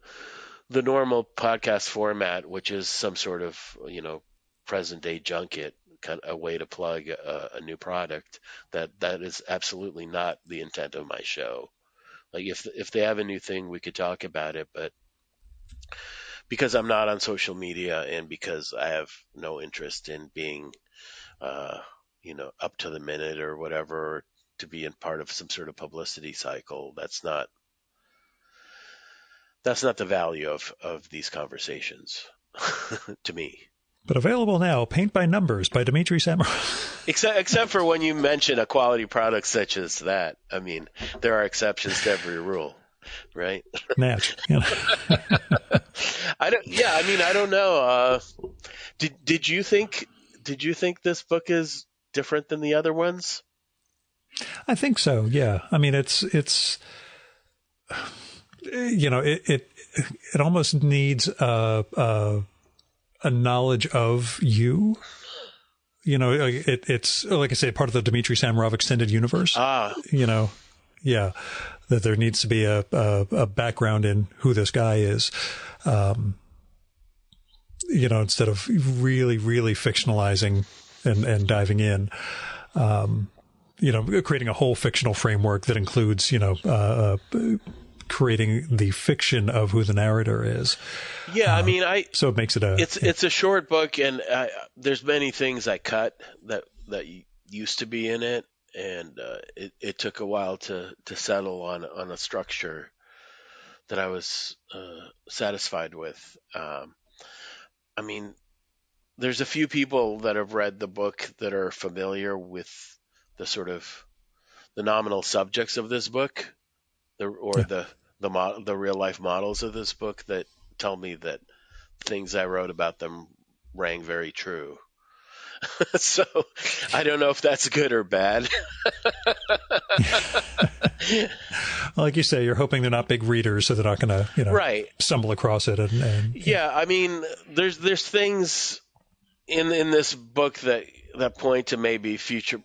the normal podcast format, which is some sort of, present day junket, kind of a way to plug a new product. That is absolutely not the intent of my show. Like if they have a new thing, we could talk about it, but because I'm not on social media and because I have no interest in being, up to the minute or whatever, or to be in part of some sort of publicity cycle, that's not the value of these conversations to me. But available now, Paint by Numbers by Dmitry Samarov. Except for when you mention a quality product such as that. I mean, there are exceptions to every rule, right? Natch. I don't know. Did you think this book is different than the other ones? I think so. Yeah. I mean, it's it almost needs a knowledge of you. It's like I say, part of the Dmitry Samarov extended universe. Yeah, that there needs to be a background in who this guy is. Instead of really, really fictionalizing and diving in, creating a whole fictional framework that includes, creating the fiction of who the narrator is. Yeah, so it makes it it's a short book, and there's many things I cut that used to be in it, and it took a while to settle on a structure that I was satisfied with. There's a few people that have read the book that are familiar with the sort of the nominal subjects of this book, the real life models of this book, that tell me that things I wrote about them rang very true. So I don't know if that's good or bad. Like you say, you're hoping they're not big readers, so they're not going to, right, stumble across it. And yeah, there's things in this book that point to maybe future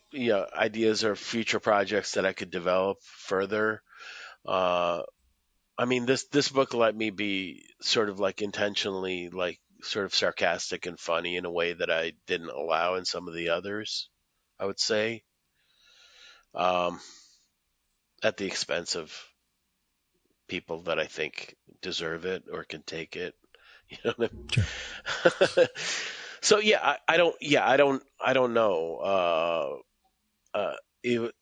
ideas or future projects that I could develop further. This book let me be sort of like intentionally like sort of sarcastic and funny in a way that I didn't allow in some of the others, I would say, at the expense of people that I think deserve it or can take it. You know what I mean? Sure. So yeah, I don't know.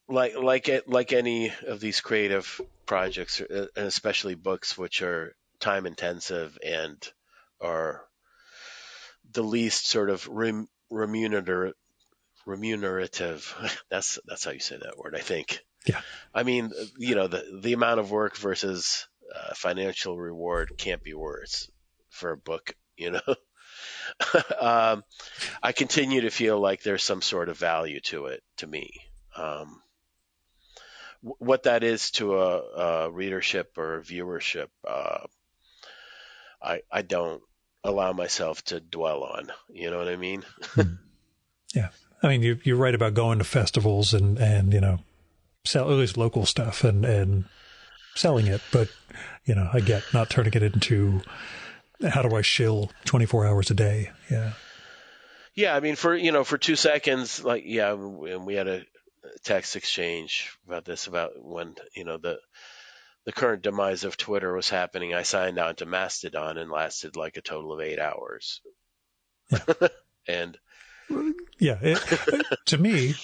Like any of these creative projects, and especially books, which are time intensive and are the least sort of remunerative. That's how you say that word, I think. Yeah. The amount of work versus financial reward can't be worse for a book, I continue to feel like there's some sort of value to it, to me. What that is to a readership or viewership, I don't allow myself to dwell on. You know what I mean? Yeah. You're right about going to festivals and sell at least local stuff and selling it. But, I get not turning it into how do I shill 24 hours a day? Yeah. Yeah. For 2 seconds, and we had a text exchange about when, the current demise of Twitter was happening. I signed on to Mastodon and lasted like a total of 8 hours. Yeah. And yeah, to me,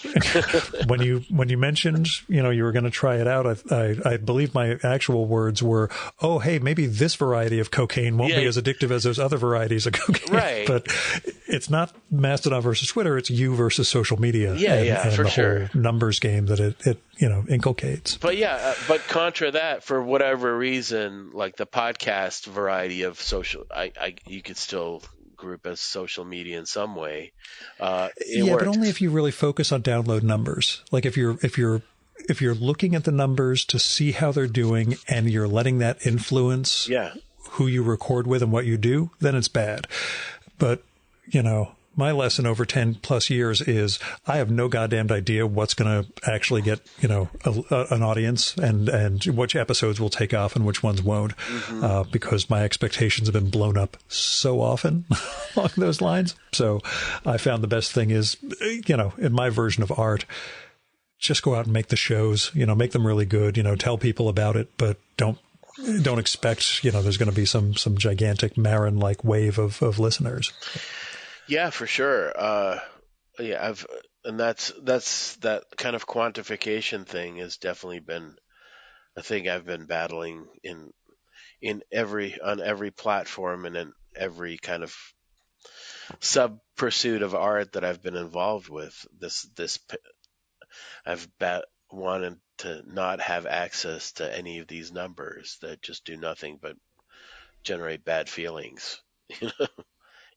when you mentioned, you were going to try it out, I believe my actual words were, oh, hey, maybe this variety of cocaine won't be as addictive as those other varieties of cocaine. Right. But it's not Mastodon versus Twitter. It's you versus social media. And for the sure. Whole numbers game that it inculcates. But but contra that, for whatever reason, like the podcast variety of social, you could still group as social media in some way. It worked. But only if you really focus on download numbers. Like if you're looking at the numbers to see how they're doing and you're letting that influence who you record with and what you do, then it's bad. But, my lesson over 10 plus years is I have no goddamn idea what's going to actually get, an audience and which episodes will take off and which ones won't, because my expectations have been blown up so often along those lines. So I found the best thing is, in my version of art, just go out and make the shows, make them really good, tell people about it, but don't expect, there's going to be some gigantic Marin-like wave of listeners. Yeah, for sure. That's that kind of quantification thing has definitely been a thing I've been battling on every platform and in every kind of sub pursuit of art that I've been involved with. I've wanted to not have access to any of these numbers that just do nothing but generate bad feelings.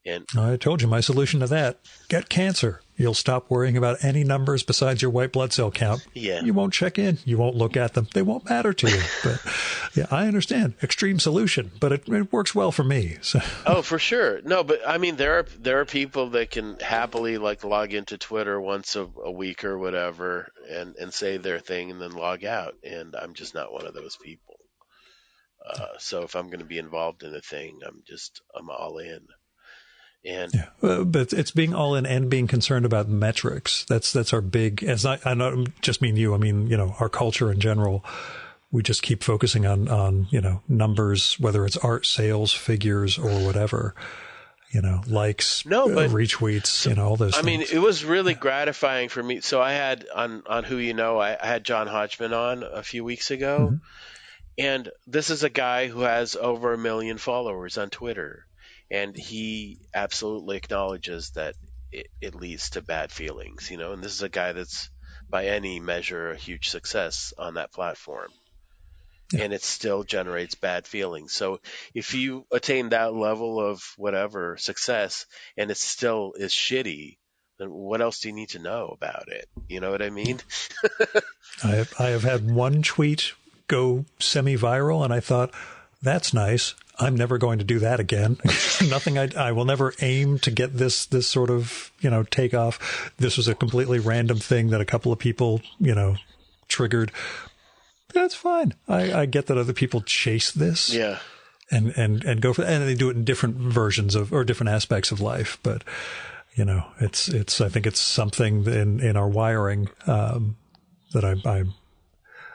And I told you my solution to that: get cancer. You'll stop worrying about any numbers besides your white blood cell count. Yeah. You won't check in. You won't look at them. They won't matter to you. But yeah, I understand. Extreme solution, but it works well for me. So. Oh, for sure. No, but I mean, there are people that can happily log into Twitter once a week or whatever and say their thing and then log out. And I'm just not one of those people. So if I'm going to be involved in a thing, I'm all in. And but it's being all in and being concerned about metrics. That's our big. I don't just mean you. I mean, our culture in general. We just keep focusing on numbers, whether it's art sales figures or whatever. Likes, retweets, all those. I mean, it was really gratifying for me. So I had on Who You Know, I had John Hodgman on a few weeks ago, and this is a guy who has over 1 million followers on Twitter. And he absolutely acknowledges that it leads to bad feelings, and this is a guy that's by any measure a huge success on that platform. Yeah. And it still generates bad feelings. So if you attain that level of whatever success and it still is shitty, then what else do you need to know about it? You know what I mean? I have had one tweet go semi-viral and I thought, that's nice. I'm never going to do that again. Nothing. I will never aim to get this sort of, take off. This was a completely random thing that a couple of people, triggered. That's fine. I get that other people chase this. Yeah. And go for, and they do it in different versions or different aspects of life. But, I think it's something in our wiring, that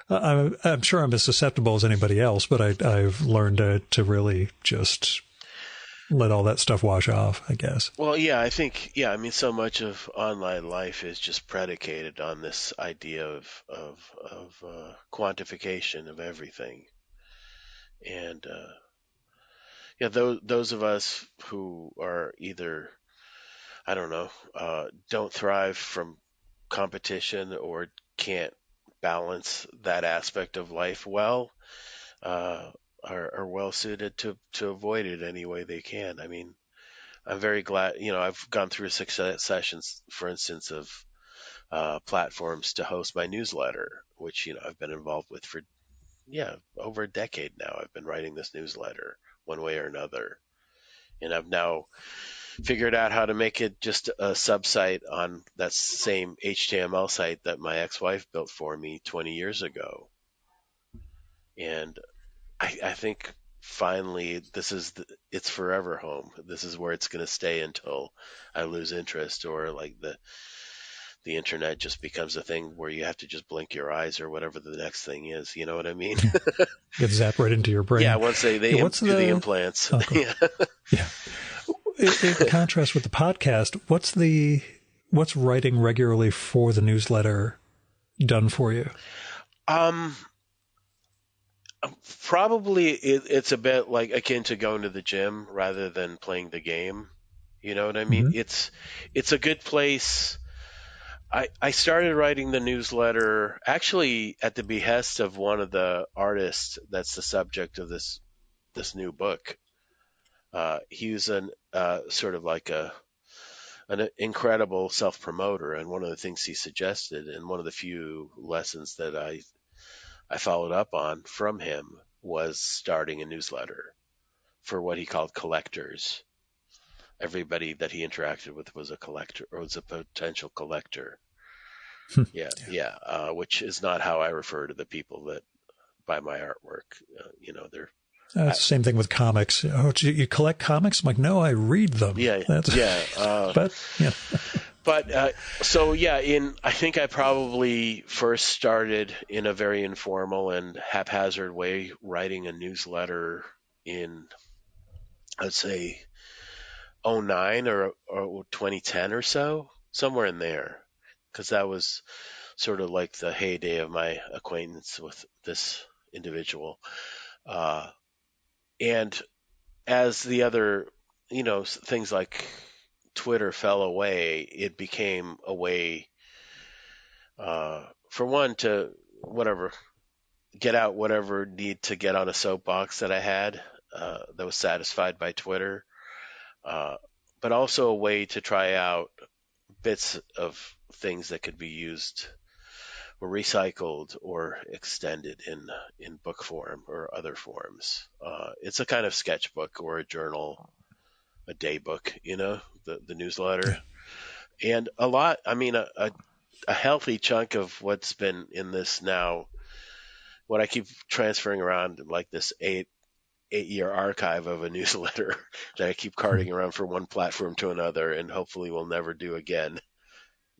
I'm sure I'm as susceptible as anybody else, but I've learned to really just let all that stuff wash off, I guess. Well, yeah, I think, I mean, so much of online life is just predicated on this idea of quantification of everything. And, those of us who are either, I don't know, don't thrive from competition or can't balance that aspect of life well, are well suited to avoid it any way they can. I mean, I'm very glad, I've gone through success sessions, for instance, of platforms to host my newsletter, which, I've been involved with for, over a decade now. I've been writing this newsletter one way or another. And I've now figured out how to make it just a sub-site on that same HTML site that my ex-wife built for me 20 years ago. And I think finally it's forever home. This is where it's going to stay until I lose interest or the internet just becomes a thing where you have to just blink your eyes or whatever the next thing is. You know what I mean? Get zapped right into your brain. Yeah, once they do the implants. Oh, cool. Yeah. In contrast with the podcast, what's writing regularly for the newsletter done for you? Probably it's a bit like akin to going to the gym rather than playing the game. You know what I mean? Mm-hmm. It's a good place. I started writing the newsletter actually at the behest of one of the artists that's the subject of this new book. He was sort of like an incredible self-promoter, and one of the things he suggested, and one of the few lessons that I followed up on from him, was starting a newsletter for what he called collectors. everybody that he interacted with was a collector or was a potential collector. Which is not how I refer to the people that buy my artwork. They're It's the same thing with comics. Oh, do you collect comics? I'm like, no, I read them. I think I probably first started in a very informal and haphazard way writing a newsletter in, I'd say, 2009 or 2010 or so, somewhere in there, because that was sort of like the heyday of my acquaintance with this individual. And as the other, things like Twitter fell away, it became a way, for one, to get out whatever need to get on a soapbox that I had that was satisfied by Twitter, but also a way to try out bits of things that could be used or recycled or extended in book form or other forms. It's a kind of sketchbook or a journal, a day book, the newsletter. Yeah. And a healthy chunk of what's been in this now, what I keep transferring around, like this 8-year archive of a newsletter that I keep carting around from one platform to another and hopefully will never do again.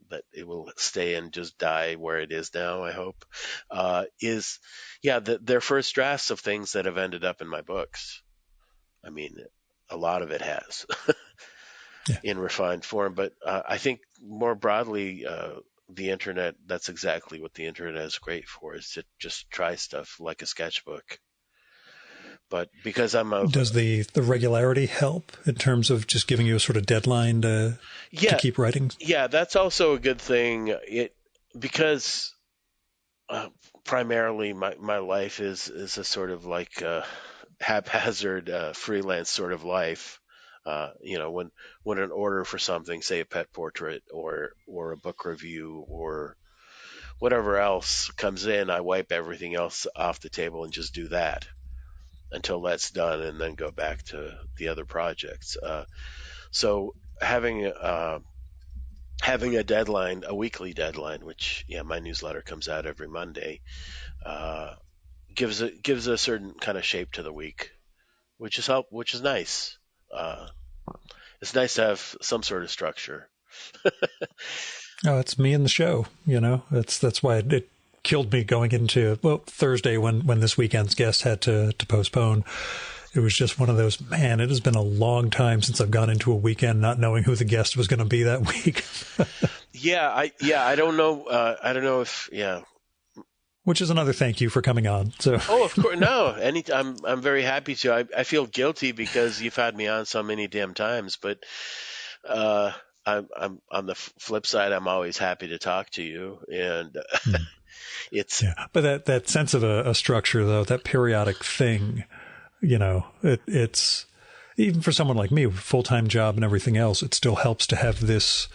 That it will stay and just die where it is now, I hope, their first drafts of things that have ended up in my books. I mean, a lot of it has in refined form, but I think more broadly, the internet, that's exactly what the internet is great for, is to just try stuff like a sketchbook. But because does the regularity help in terms of just giving you a sort of deadline to keep writing? Yeah, that's also a good thing. Because primarily my life is a sort of like haphazard freelance sort of life. When an order for something, say a pet portrait or a book review or whatever else comes in, I wipe everything else off the table and just do that until that's done, and then go back to the other projects. So having a deadline, a weekly deadline, which my newsletter comes out every Monday, gives a certain kind of shape to the week, which is nice. It's nice to have some sort of structure. Oh, it's me and the show. That's why it killed me going into Thursday when this weekend's guest had to postpone. It was just one of those, man, it has been a long time since I've gone into a weekend not knowing who the guest was going to be that week. I don't know. I don't know if. Which is another thank you for coming on. So. Oh, of course. No, anytime. I'm very happy to. I feel guilty because you've had me on so many damn times, but I'm on the flip side, I'm always happy to talk to you, and it's. Yeah, but that sense of a structure, though, that periodic thing, it's even for someone like me with a full-time job and everything else, it still helps to have this.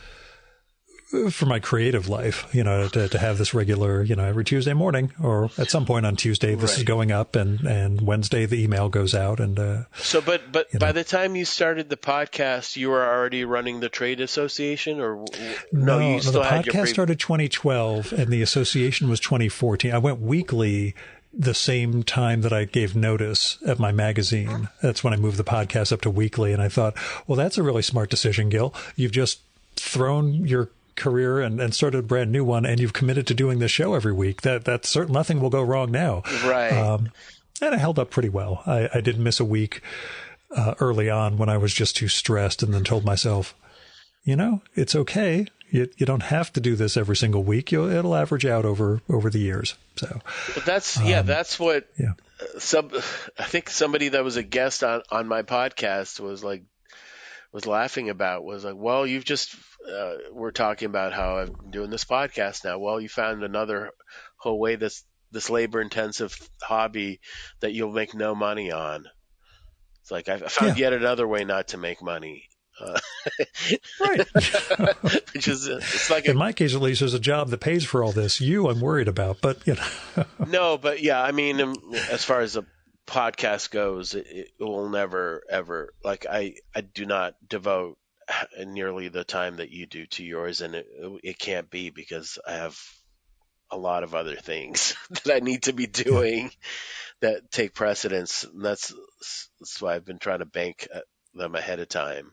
For my creative life, to have this regular, every Tuesday morning or at some point on Tuesday, this is going up and Wednesday the email goes out. And but by the time you started the podcast, you were already running the trade association, or no? The podcast started 2012 and the association was 2014. I went weekly the same time that I gave notice at my magazine. That's when I moved the podcast up to weekly. And I thought, well, that's a really smart decision, Gil. You've just thrown your career and started a brand new one, and you've committed to doing this show every week. That's certain, nothing will go wrong now. Right. And I held up pretty well. I didn't miss a week early on when I was just too stressed, and then told myself, it's okay. You don't have to do this every single week. It'll average out over the years. So but that's what I think somebody that was a guest on my podcast was laughing about, was like, well, you've just we're talking about how I'm doing this podcast now. Well, you found another whole way this labor intensive hobby that you'll make no money on. It's like I found yet another way not to make money. Right. Which is, it's like in my case, at least, there's a job that pays for all this. I'm worried about, but No, but yeah, I mean, as far as a podcast goes, it will never ever, like, I do not devote nearly the time that you do to yours, and it can't be, because I have a lot of other things that I need to be doing that take precedence. And that's why I've been trying to bank them ahead of time,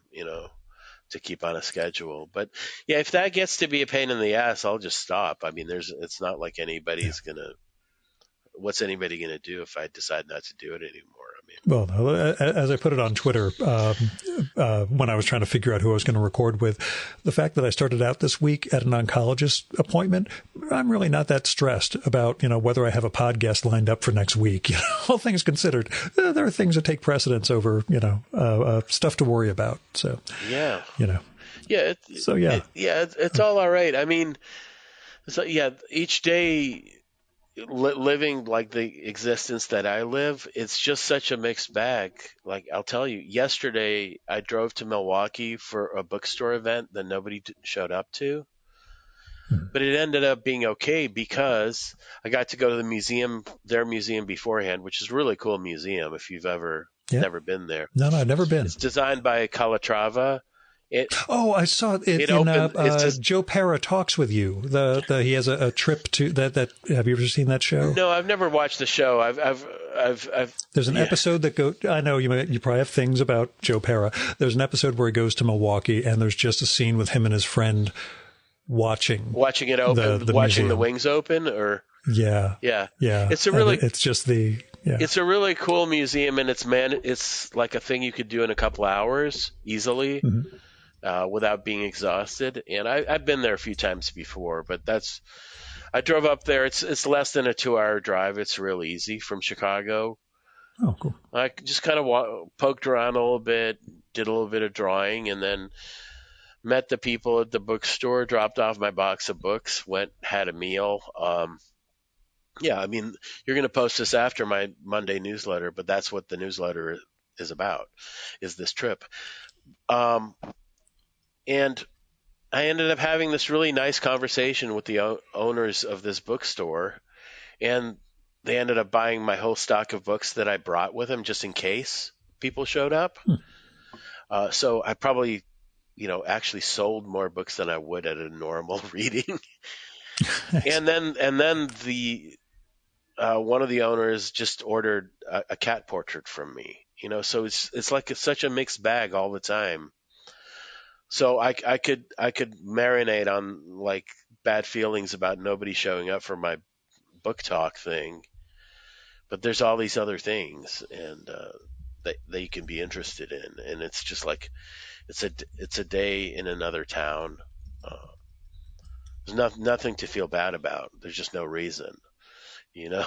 to keep on a schedule. But yeah, if that gets to be a pain in the ass, I'll just stop. I mean, it's not like what's anybody going to do if I decide not to do it anymore? I mean, well, as I put it on Twitter, when I was trying to figure out who I was going to record with, the fact that I started out this week at an oncologist appointment, I'm really not that stressed about, whether I have a podcast lined up for next week. All things considered, there are things that take precedence over, stuff to worry about. So, yeah. Yeah. It's all right. I mean, so yeah, each day, living like the existence that I live, it's just such a mixed bag. Like, I'll tell you, yesterday I drove to Milwaukee for a bookstore event that nobody showed up to, but it ended up being okay because I got to go to their museum beforehand, which is a really cool museum if you've never been there. No, I've never been. It's designed by Calatrava. I saw it in Joe Pera Talks with You. He has a trip to that. Have you ever seen that show? No, I've never watched the show. There's an episode that goes. I know you probably have things about Joe Pera. There's an episode where he goes to Milwaukee, and there's just a scene with him and his friend watching it open, watching museum. The wings open, or yeah. It's a really It's a really cool museum, and it's like a thing you could do in a couple hours easily. Mm-hmm. Without being exhausted. And I've been there a few times before, but I drove up there. It's less than a 2-hour drive. It's real easy from Chicago. Oh, cool. I just kind of poked around a little bit, did a little bit of drawing, and then met the people at the bookstore, dropped off my box of books, had a meal. I mean, you're going to post this after my Monday newsletter, but that's what the newsletter is about, is this trip. And I ended up having this really nice conversation with the owners of this bookstore, and they ended up buying my whole stock of books that I brought with them just in case people showed up. So I probably, actually sold more books than I would at a normal reading. and then the one of the owners just ordered a cat portrait from me. So it's like such a mixed bag all the time. So I could marinate on like bad feelings about nobody showing up for my book talk thing, but there's all these other things and that you can be interested in, and it's just like it's a day in another town. There's nothing to feel bad about. There's just no reason, Yeah.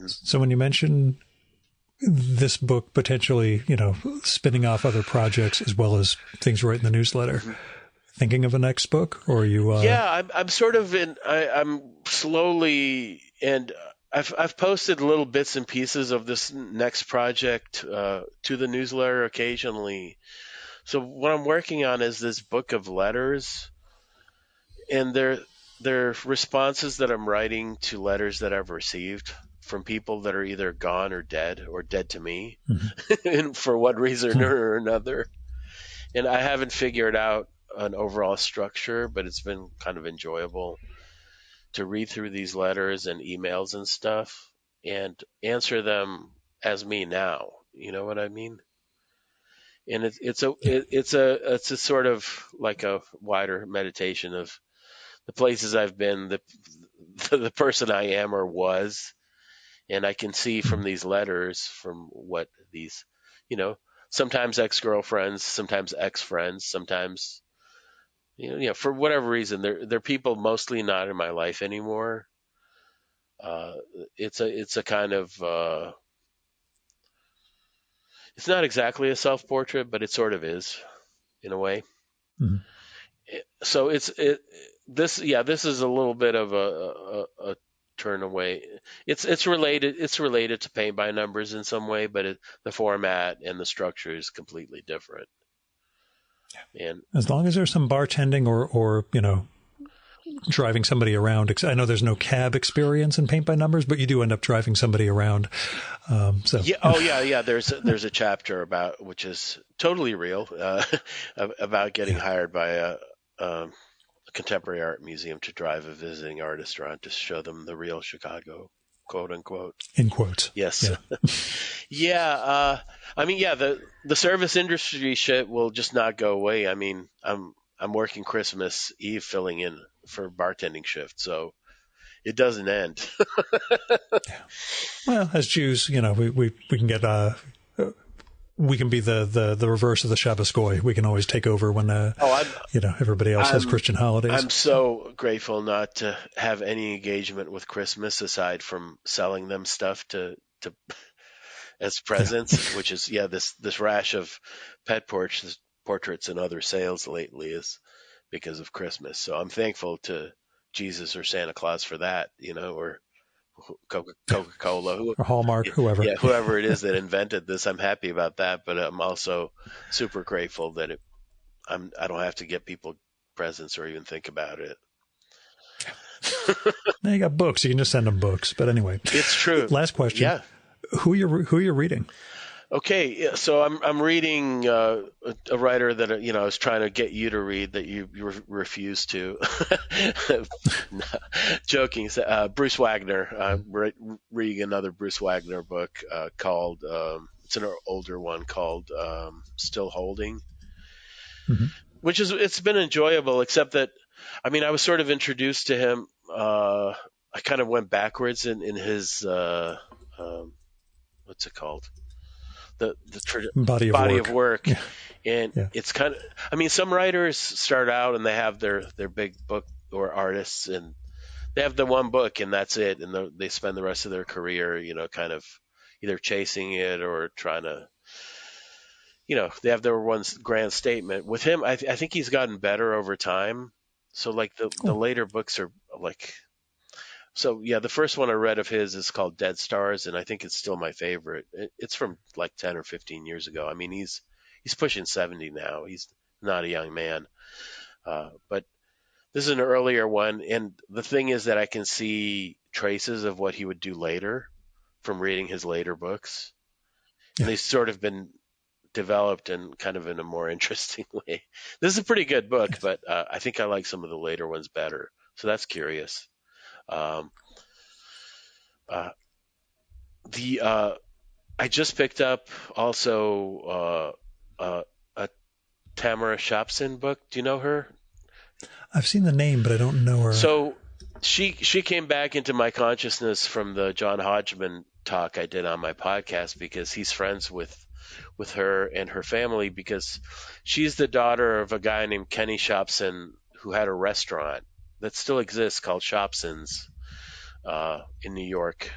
So when you mention this book potentially, spinning off other projects as well as things you write in the newsletter, thinking of a next book, or are you? I'm sort of I'm slowly, and I've posted little bits and pieces of this next project to the newsletter occasionally. So what I'm working on is this book of letters, and they're responses that I'm writing to letters that I've received from people that are either gone or dead to me, and for one reason or another. And I haven't figured out an overall structure, but it's been kind of enjoyable to read through these letters and emails and stuff and answer them as me now. You know what I mean? And it's a sort of like a wider meditation of the places I've been, the person I am or was. And I can see from these letters, from what these, sometimes ex-girlfriends, sometimes ex-friends, sometimes, for whatever reason, they're people mostly not in my life anymore. It's a kind of, it's not exactly a self-portrait, but it sort of is, in a way. Mm-hmm. So this is a little bit of a turn away. It's related to paint by numbers in some way, but the format and the structure is completely different. Yeah. And as long as there's some bartending or driving somebody around. I know there's no cab experience in Paint by Numbers, but you do end up driving somebody around. Yeah. Oh, yeah. There's a chapter which is totally real, about getting hired by a contemporary art museum to drive a visiting artist around to show them the real Chicago, quote unquote. In quotes. Yes. Yeah. The service industry shit will just not go away. I mean, I'm working Christmas Eve filling in for bartending shift, so it doesn't end. Yeah. Well, as Jews, we can get we can be the reverse of the Shabbos Goy. We can always take over when everybody else has Christian holidays. I'm so grateful not to have any engagement with Christmas aside from selling them stuff to as presents, which is this rash of pet portraits and other sales lately is because of Christmas. So I'm thankful to Jesus or Santa Claus for that, or Coca-Cola, or Hallmark, whoever. Yeah, whoever it is that invented this. I'm happy about that, but I'm also super grateful that I don't have to get people presents or even think about it. Now you got books. You can just send them books. But anyway, it's true. Last question. Yeah. Who are you reading? Okay, so I'm reading a writer that I was trying to get you to read that you refused to. Joking. Bruce Wagner. I'm reading another Bruce Wagner book called it's an older one called Still Holding, which it's been enjoyable. Except that I was sort of introduced to him. I kind of went backwards in his what's it called? The body of work. Yeah. And it's kind of, some writers start out and they have their big book, or artists, and they have the one book and that's it. And they spend the rest of their career, kind of either chasing it or trying to, they have their one grand statement. With him, I think he's gotten better over time. So like the later books are like, so yeah, the first one I read of his is called Dead Stars, and I think it's still my favorite. It's from like 10 or 15 years ago. He's pushing 70 now. He's not a young man, but this is an earlier one. And the thing is that I can see traces of what he would do later from reading his later books, and they've sort of been developed in kind of in a more interesting way. This is a pretty good book, but I think I like some of the later ones better. So that's curious. I just picked up also a Tamara Shopson book. Do you know her? I've seen the name, but I don't know her. So she came back into my consciousness from the John Hodgman talk I did on my podcast because he's friends with her and her family, because she's the daughter of a guy named Kenny Shopson who had a restaurant that still exists called Shopson's in New York.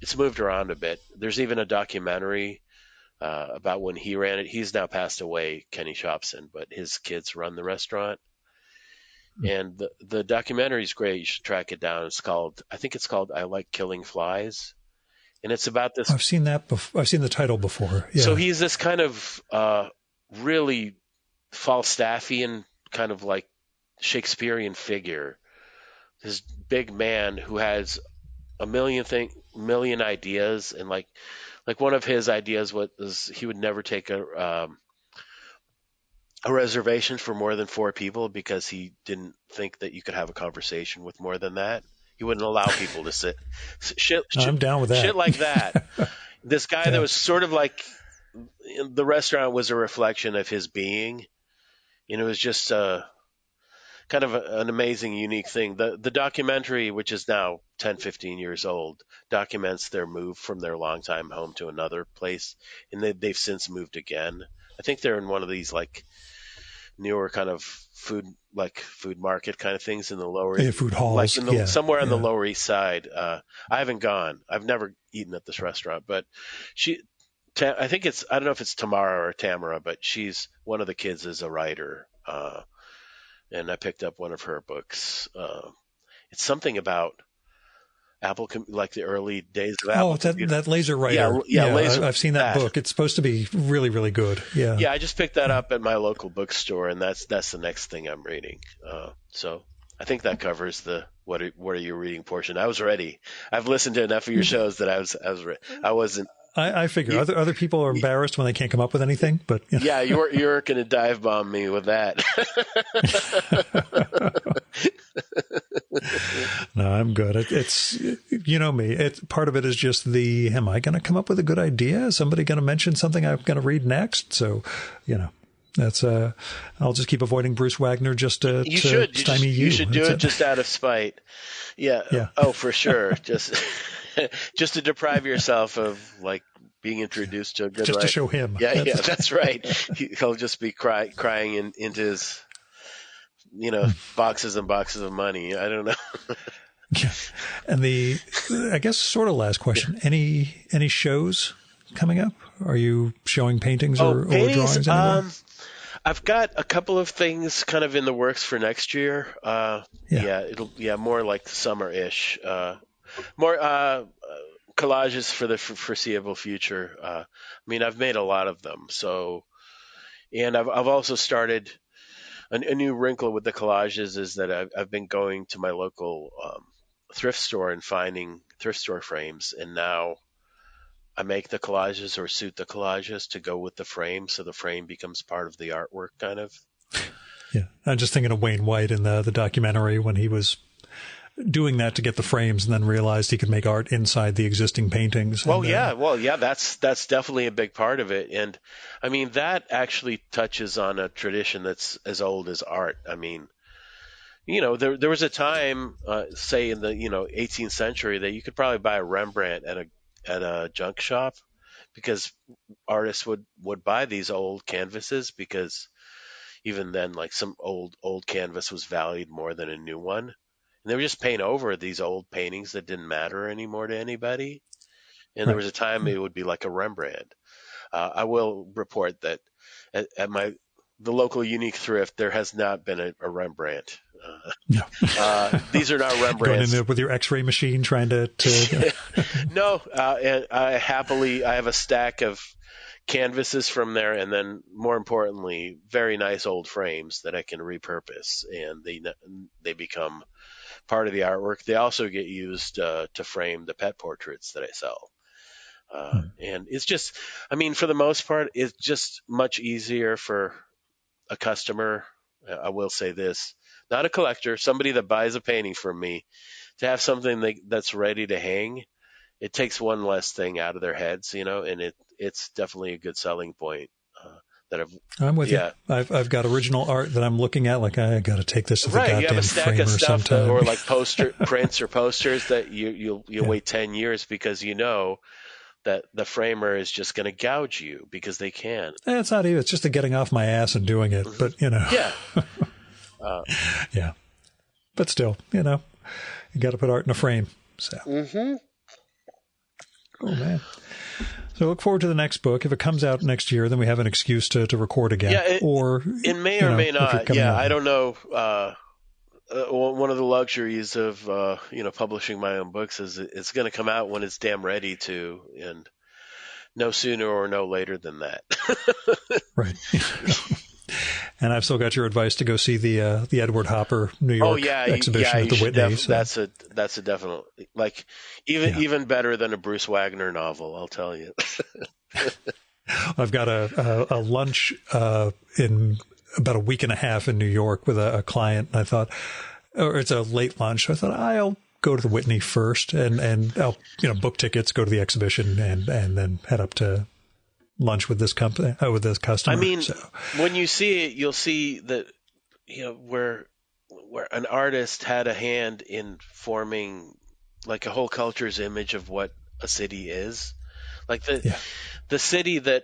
It's moved around a bit. There's even a documentary about when he ran it. He's now passed away, Kenny Shopson, but his kids run the restaurant. And the documentary is great. You should track it down. I think it's called I Like Killing Flies. And it's about this. I've seen that before. I've seen the title before. Yeah. So he's this kind of really Falstaffian kind of like Shakespearean figure, this big man who has a million ideas, and like one of his ideas was he would never take a reservation for more than 4 people because he didn't think that you could have a conversation with more than that. He wouldn't allow people to sit. I'm down with that. Shit like that. This guy that was sort of like the restaurant was a reflection of his being, and it was just kind of an amazing, unique thing. The documentary, which is now 10, 15 years old, documents their move from their longtime home to another place, and they've since moved again. I think they're in one of these like newer kind of food market kind of things in the lower food halls, like somewhere on the Lower East Side. I haven't gone. I've never eaten at this restaurant, but I think I don't know if it's Tamara or Tamara, but she's one of the kids is a writer. And I picked up one of her books. It's something about Apple, like the early days of Apple. Oh, that laser writer. Yeah, laser. I've seen that book. It's supposed to be really, really good. Yeah. Yeah, I just picked that up at my local bookstore, and that's the next thing I'm reading. So I think that covers the what are you reading portion. I was ready. I've listened to enough of your shows that I wasn't. I figure other people are embarrassed when they can't come up with anything, but yeah, you weren't going to dive bomb me with that. No, I'm good. It's you know me. Part of it is just am I going to come up with a good idea? Is somebody going to mention something I'm going to read next? So, that's I'll just keep avoiding Bruce Wagner just to stymie you. You should do it just out of spite. Yeah. Oh, for sure. Just to deprive yourself of like being introduced to a good just writer. To show him. Yeah, that's right. He'll just be crying into his boxes and boxes of money. I don't know. Yeah. And I guess sort of last question. Yeah. Any shows coming up? Are you showing paintings or drawings anywhere? I've got a couple of things kind of in the works for next year. More like summer-ish. More collages for the foreseeable future. I mean, I've made a lot of them. So, and I've also started a new wrinkle with the collages is that I've been going to my local thrift store and finding thrift store frames, and now I make the collages or suit the collages to go with the frame, so the frame becomes part of the artwork, kind of. Yeah, I'm just thinking of Wayne White in the documentary when he was doing that to get the frames and then realized he could make art inside the existing paintings. That's definitely a big part of it. And I mean, that actually touches on a tradition that's as old as art. I mean, there was a time, say in the, 18th century that you could probably buy a Rembrandt at a junk shop because artists would buy these old canvases because even then, like some old canvas was valued more than a new one. And they would just paint over these old paintings that didn't matter anymore to anybody. And there was a time it would be like a Rembrandt. I will report that at the local unique thrift, there has not been a Rembrandt. These are not Rembrandts. Going in there with your X-ray machine trying to... No, and I have a stack of canvases from there, and then more importantly, very nice old frames that I can repurpose, and they become part of the artwork. They also get used to frame the pet portraits that I sell. And it's just, I mean, for the most part, it's just much easier for a customer. I will say this, not a collector, somebody that buys a painting from me, to have something that's ready to hang. It takes one less thing out of their heads, and it's definitely a good selling point. I'm with you. I've got original art that I'm looking at. Like I got to take this to the goddamn you have a stack framer of stuff sometime. or like prints or posters that you'll wait 10 years because that the framer is just going to gouge you because they can. It's not even. It's just the getting off my ass and doing it. But Yeah. Yeah. But still, you got to put art in a frame. So. Mm-hmm. Oh man. So look forward to the next book. If it comes out next year, then we have an excuse to record again. Yeah, it may or may not. Yeah, I don't know. One of the luxuries of publishing my own books is it's going to come out when it's damn ready to, and no sooner or no later than that. Right. And I've still got your advice to go see the Edward Hopper New York exhibition at the Whitney. That's a definite, like even better than a Bruce Wagner novel, I'll tell you. I've got a lunch in about a week and a half in New York with a client, and I thought, or it's a late lunch, so I thought I'll go to the Whitney first, and I'll book tickets, go to the exhibition, and then head up to lunch with this company, with this customer. I mean, when you see it, you'll see that where an artist had a hand in forming like a whole culture's image of what a city is, like the city that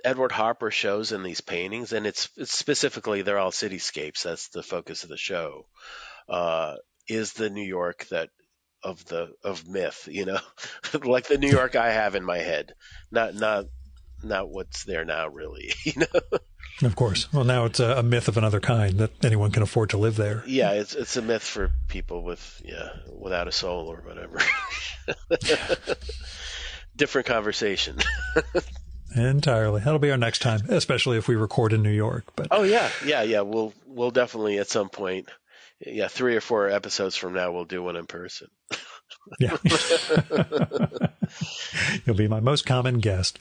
Edward Hopper shows in these paintings, and it's specifically they're all cityscapes. That's the focus of the show. Is the New York of myth, like the New York I have in my head, not what's there now, really. Of course. Well, now it's a myth of another kind that anyone can afford to live there. Yeah, it's a myth for people without a soul or whatever. Different conversation. Entirely. That'll be our next time, especially if we record in New York. But yeah. We'll definitely at some point Yeah, 3 or 4 episodes from now, we'll do one in person. Yeah. You'll be my most common guest.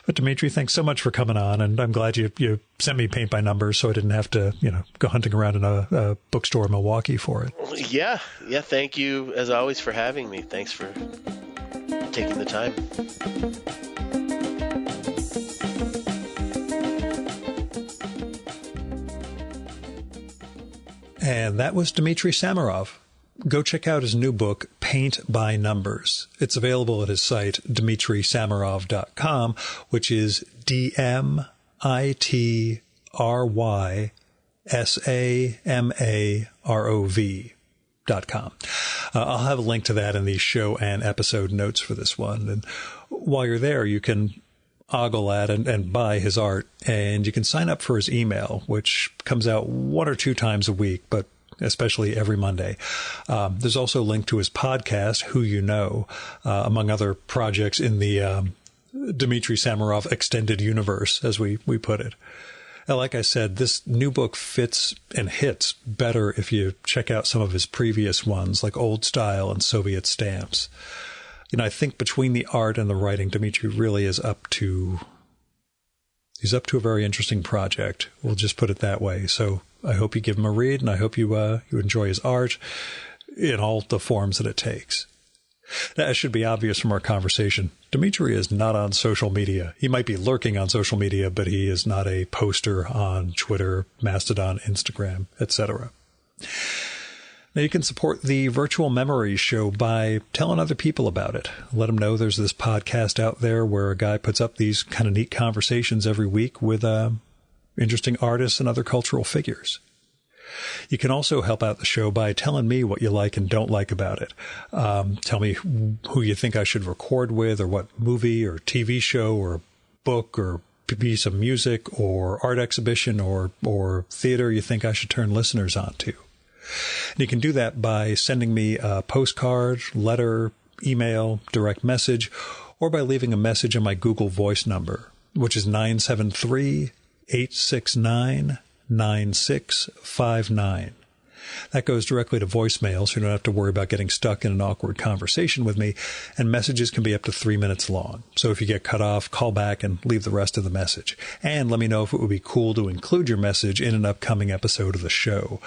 But Dmitry, thanks so much for coming on, and I'm glad you sent me paint by numbers so I didn't have to, go hunting around in a bookstore in Milwaukee for it. Yeah. Thank you, as always, for having me. Thanks for taking the time. And that was Dmitry Samarov. Go check out his new book, Paint by Numbers. It's available at his site, dmitrysamarov.com, which is DmitrySamarov.com. I'll have a link to that in the show and episode notes for this one. And while you're there, you can ogle at and buy his art, and you can sign up for his email, which comes out 1 or 2 times a week, but especially every Monday. There's also a link to his podcast, Who You Know, among other projects in the Dmitry Samarov extended universe, as we put it. And like I said, this new book fits and hits better if you check out some of his previous ones, like Old Style and Soviet Stamps. I think between the art and the writing, Dmitry really is he's up to a very interesting project. We'll just put it that way. So I hope you give him a read, and I hope you enjoy his art in all the forms that it takes. That should be obvious from our conversation. Dmitry is not on social media. He might be lurking on social media, but he is not a poster on Twitter, Mastodon, Instagram, etc. Now, you can support the Virtual Memories Show by telling other people about it. Let them know there's this podcast out there where a guy puts up these kind of neat conversations every week with interesting artists and other cultural figures. You can also help out the show by telling me what you like and don't like about it. Tell me who you think I should record with, or what movie or TV show or book or piece of music or art exhibition or theater you think I should turn listeners on to. And you can do that by sending me a postcard, letter, email, direct message, or by leaving a message on my Google Voice number, which is 973-869-9659. That goes directly to voicemail, so you don't have to worry about getting stuck in an awkward conversation with me, and messages can be up to 3 minutes long. So if you get cut off, call back and leave the rest of the message. And let me know if it would be cool to include your message in an upcoming episode of the show.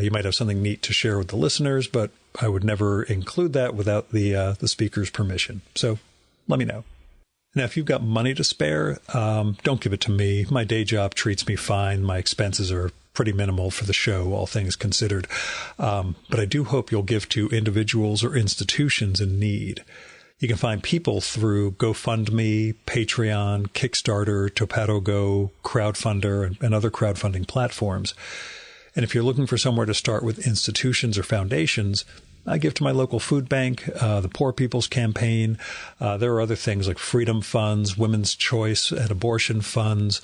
You might have something neat to share with the listeners, but I would never include that without the speaker's permission. So let me know. Now, if you've got money to spare, don't give it to me. My day job treats me fine. My expenses are pretty minimal for the show, all things considered. But I do hope you'll give to individuals or institutions in need. You can find people through GoFundMe, Patreon, Kickstarter, Topato.go, Crowdfunder, and other crowdfunding platforms. And if you're looking for somewhere to start with institutions or foundations, I give to my local food bank, the Poor People's Campaign. There are other things like freedom funds, women's choice and abortion funds,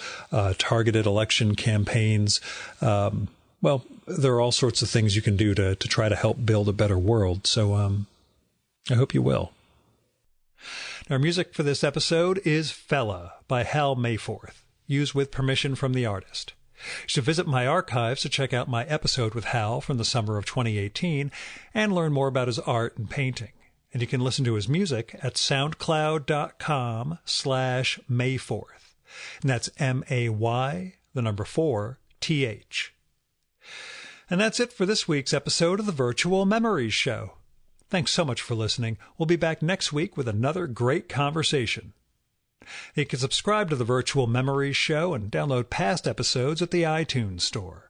targeted election campaigns. Well, there are all sorts of things you can do to try to help build a better world. So I hope you will. Our music for this episode is Fella by Hal Mayforth, used with permission from the artist. You should visit my archives to check out my episode with Hal from the summer of 2018 and learn more about his art and painting. And you can listen to his music at soundcloud.com/Mayforth. And that's MAY4TH. And that's it for this week's episode of the Virtual Memories Show. Thanks so much for listening. We'll be back next week with another great conversation. You can subscribe to the Virtual Memories Show and download past episodes at the iTunes Store.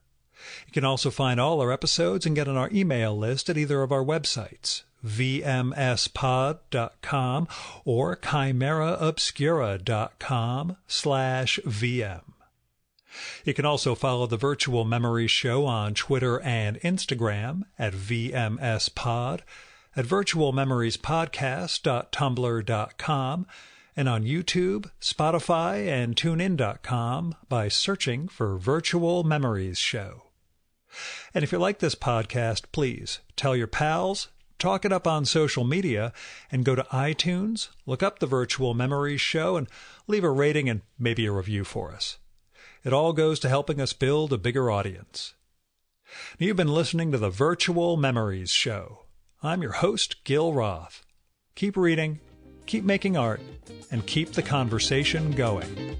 You can also find all our episodes and get on our email list at either of our websites, vmspod.com or chimeraobscura.com/VM. You can also follow the Virtual Memories Show on Twitter and Instagram at vmspod, at virtualmemoriespodcast.tumblr.com, and on YouTube, Spotify, and TuneIn.com by searching for Virtual Memories Show. And if you like this podcast, please tell your pals, talk it up on social media, and go to iTunes, look up the Virtual Memories Show, and leave a rating and maybe a review for us. It all goes to helping us build a bigger audience. You've been listening to the Virtual Memories Show. I'm your host, Gil Roth. Keep reading, keep making art, and keep the conversation going.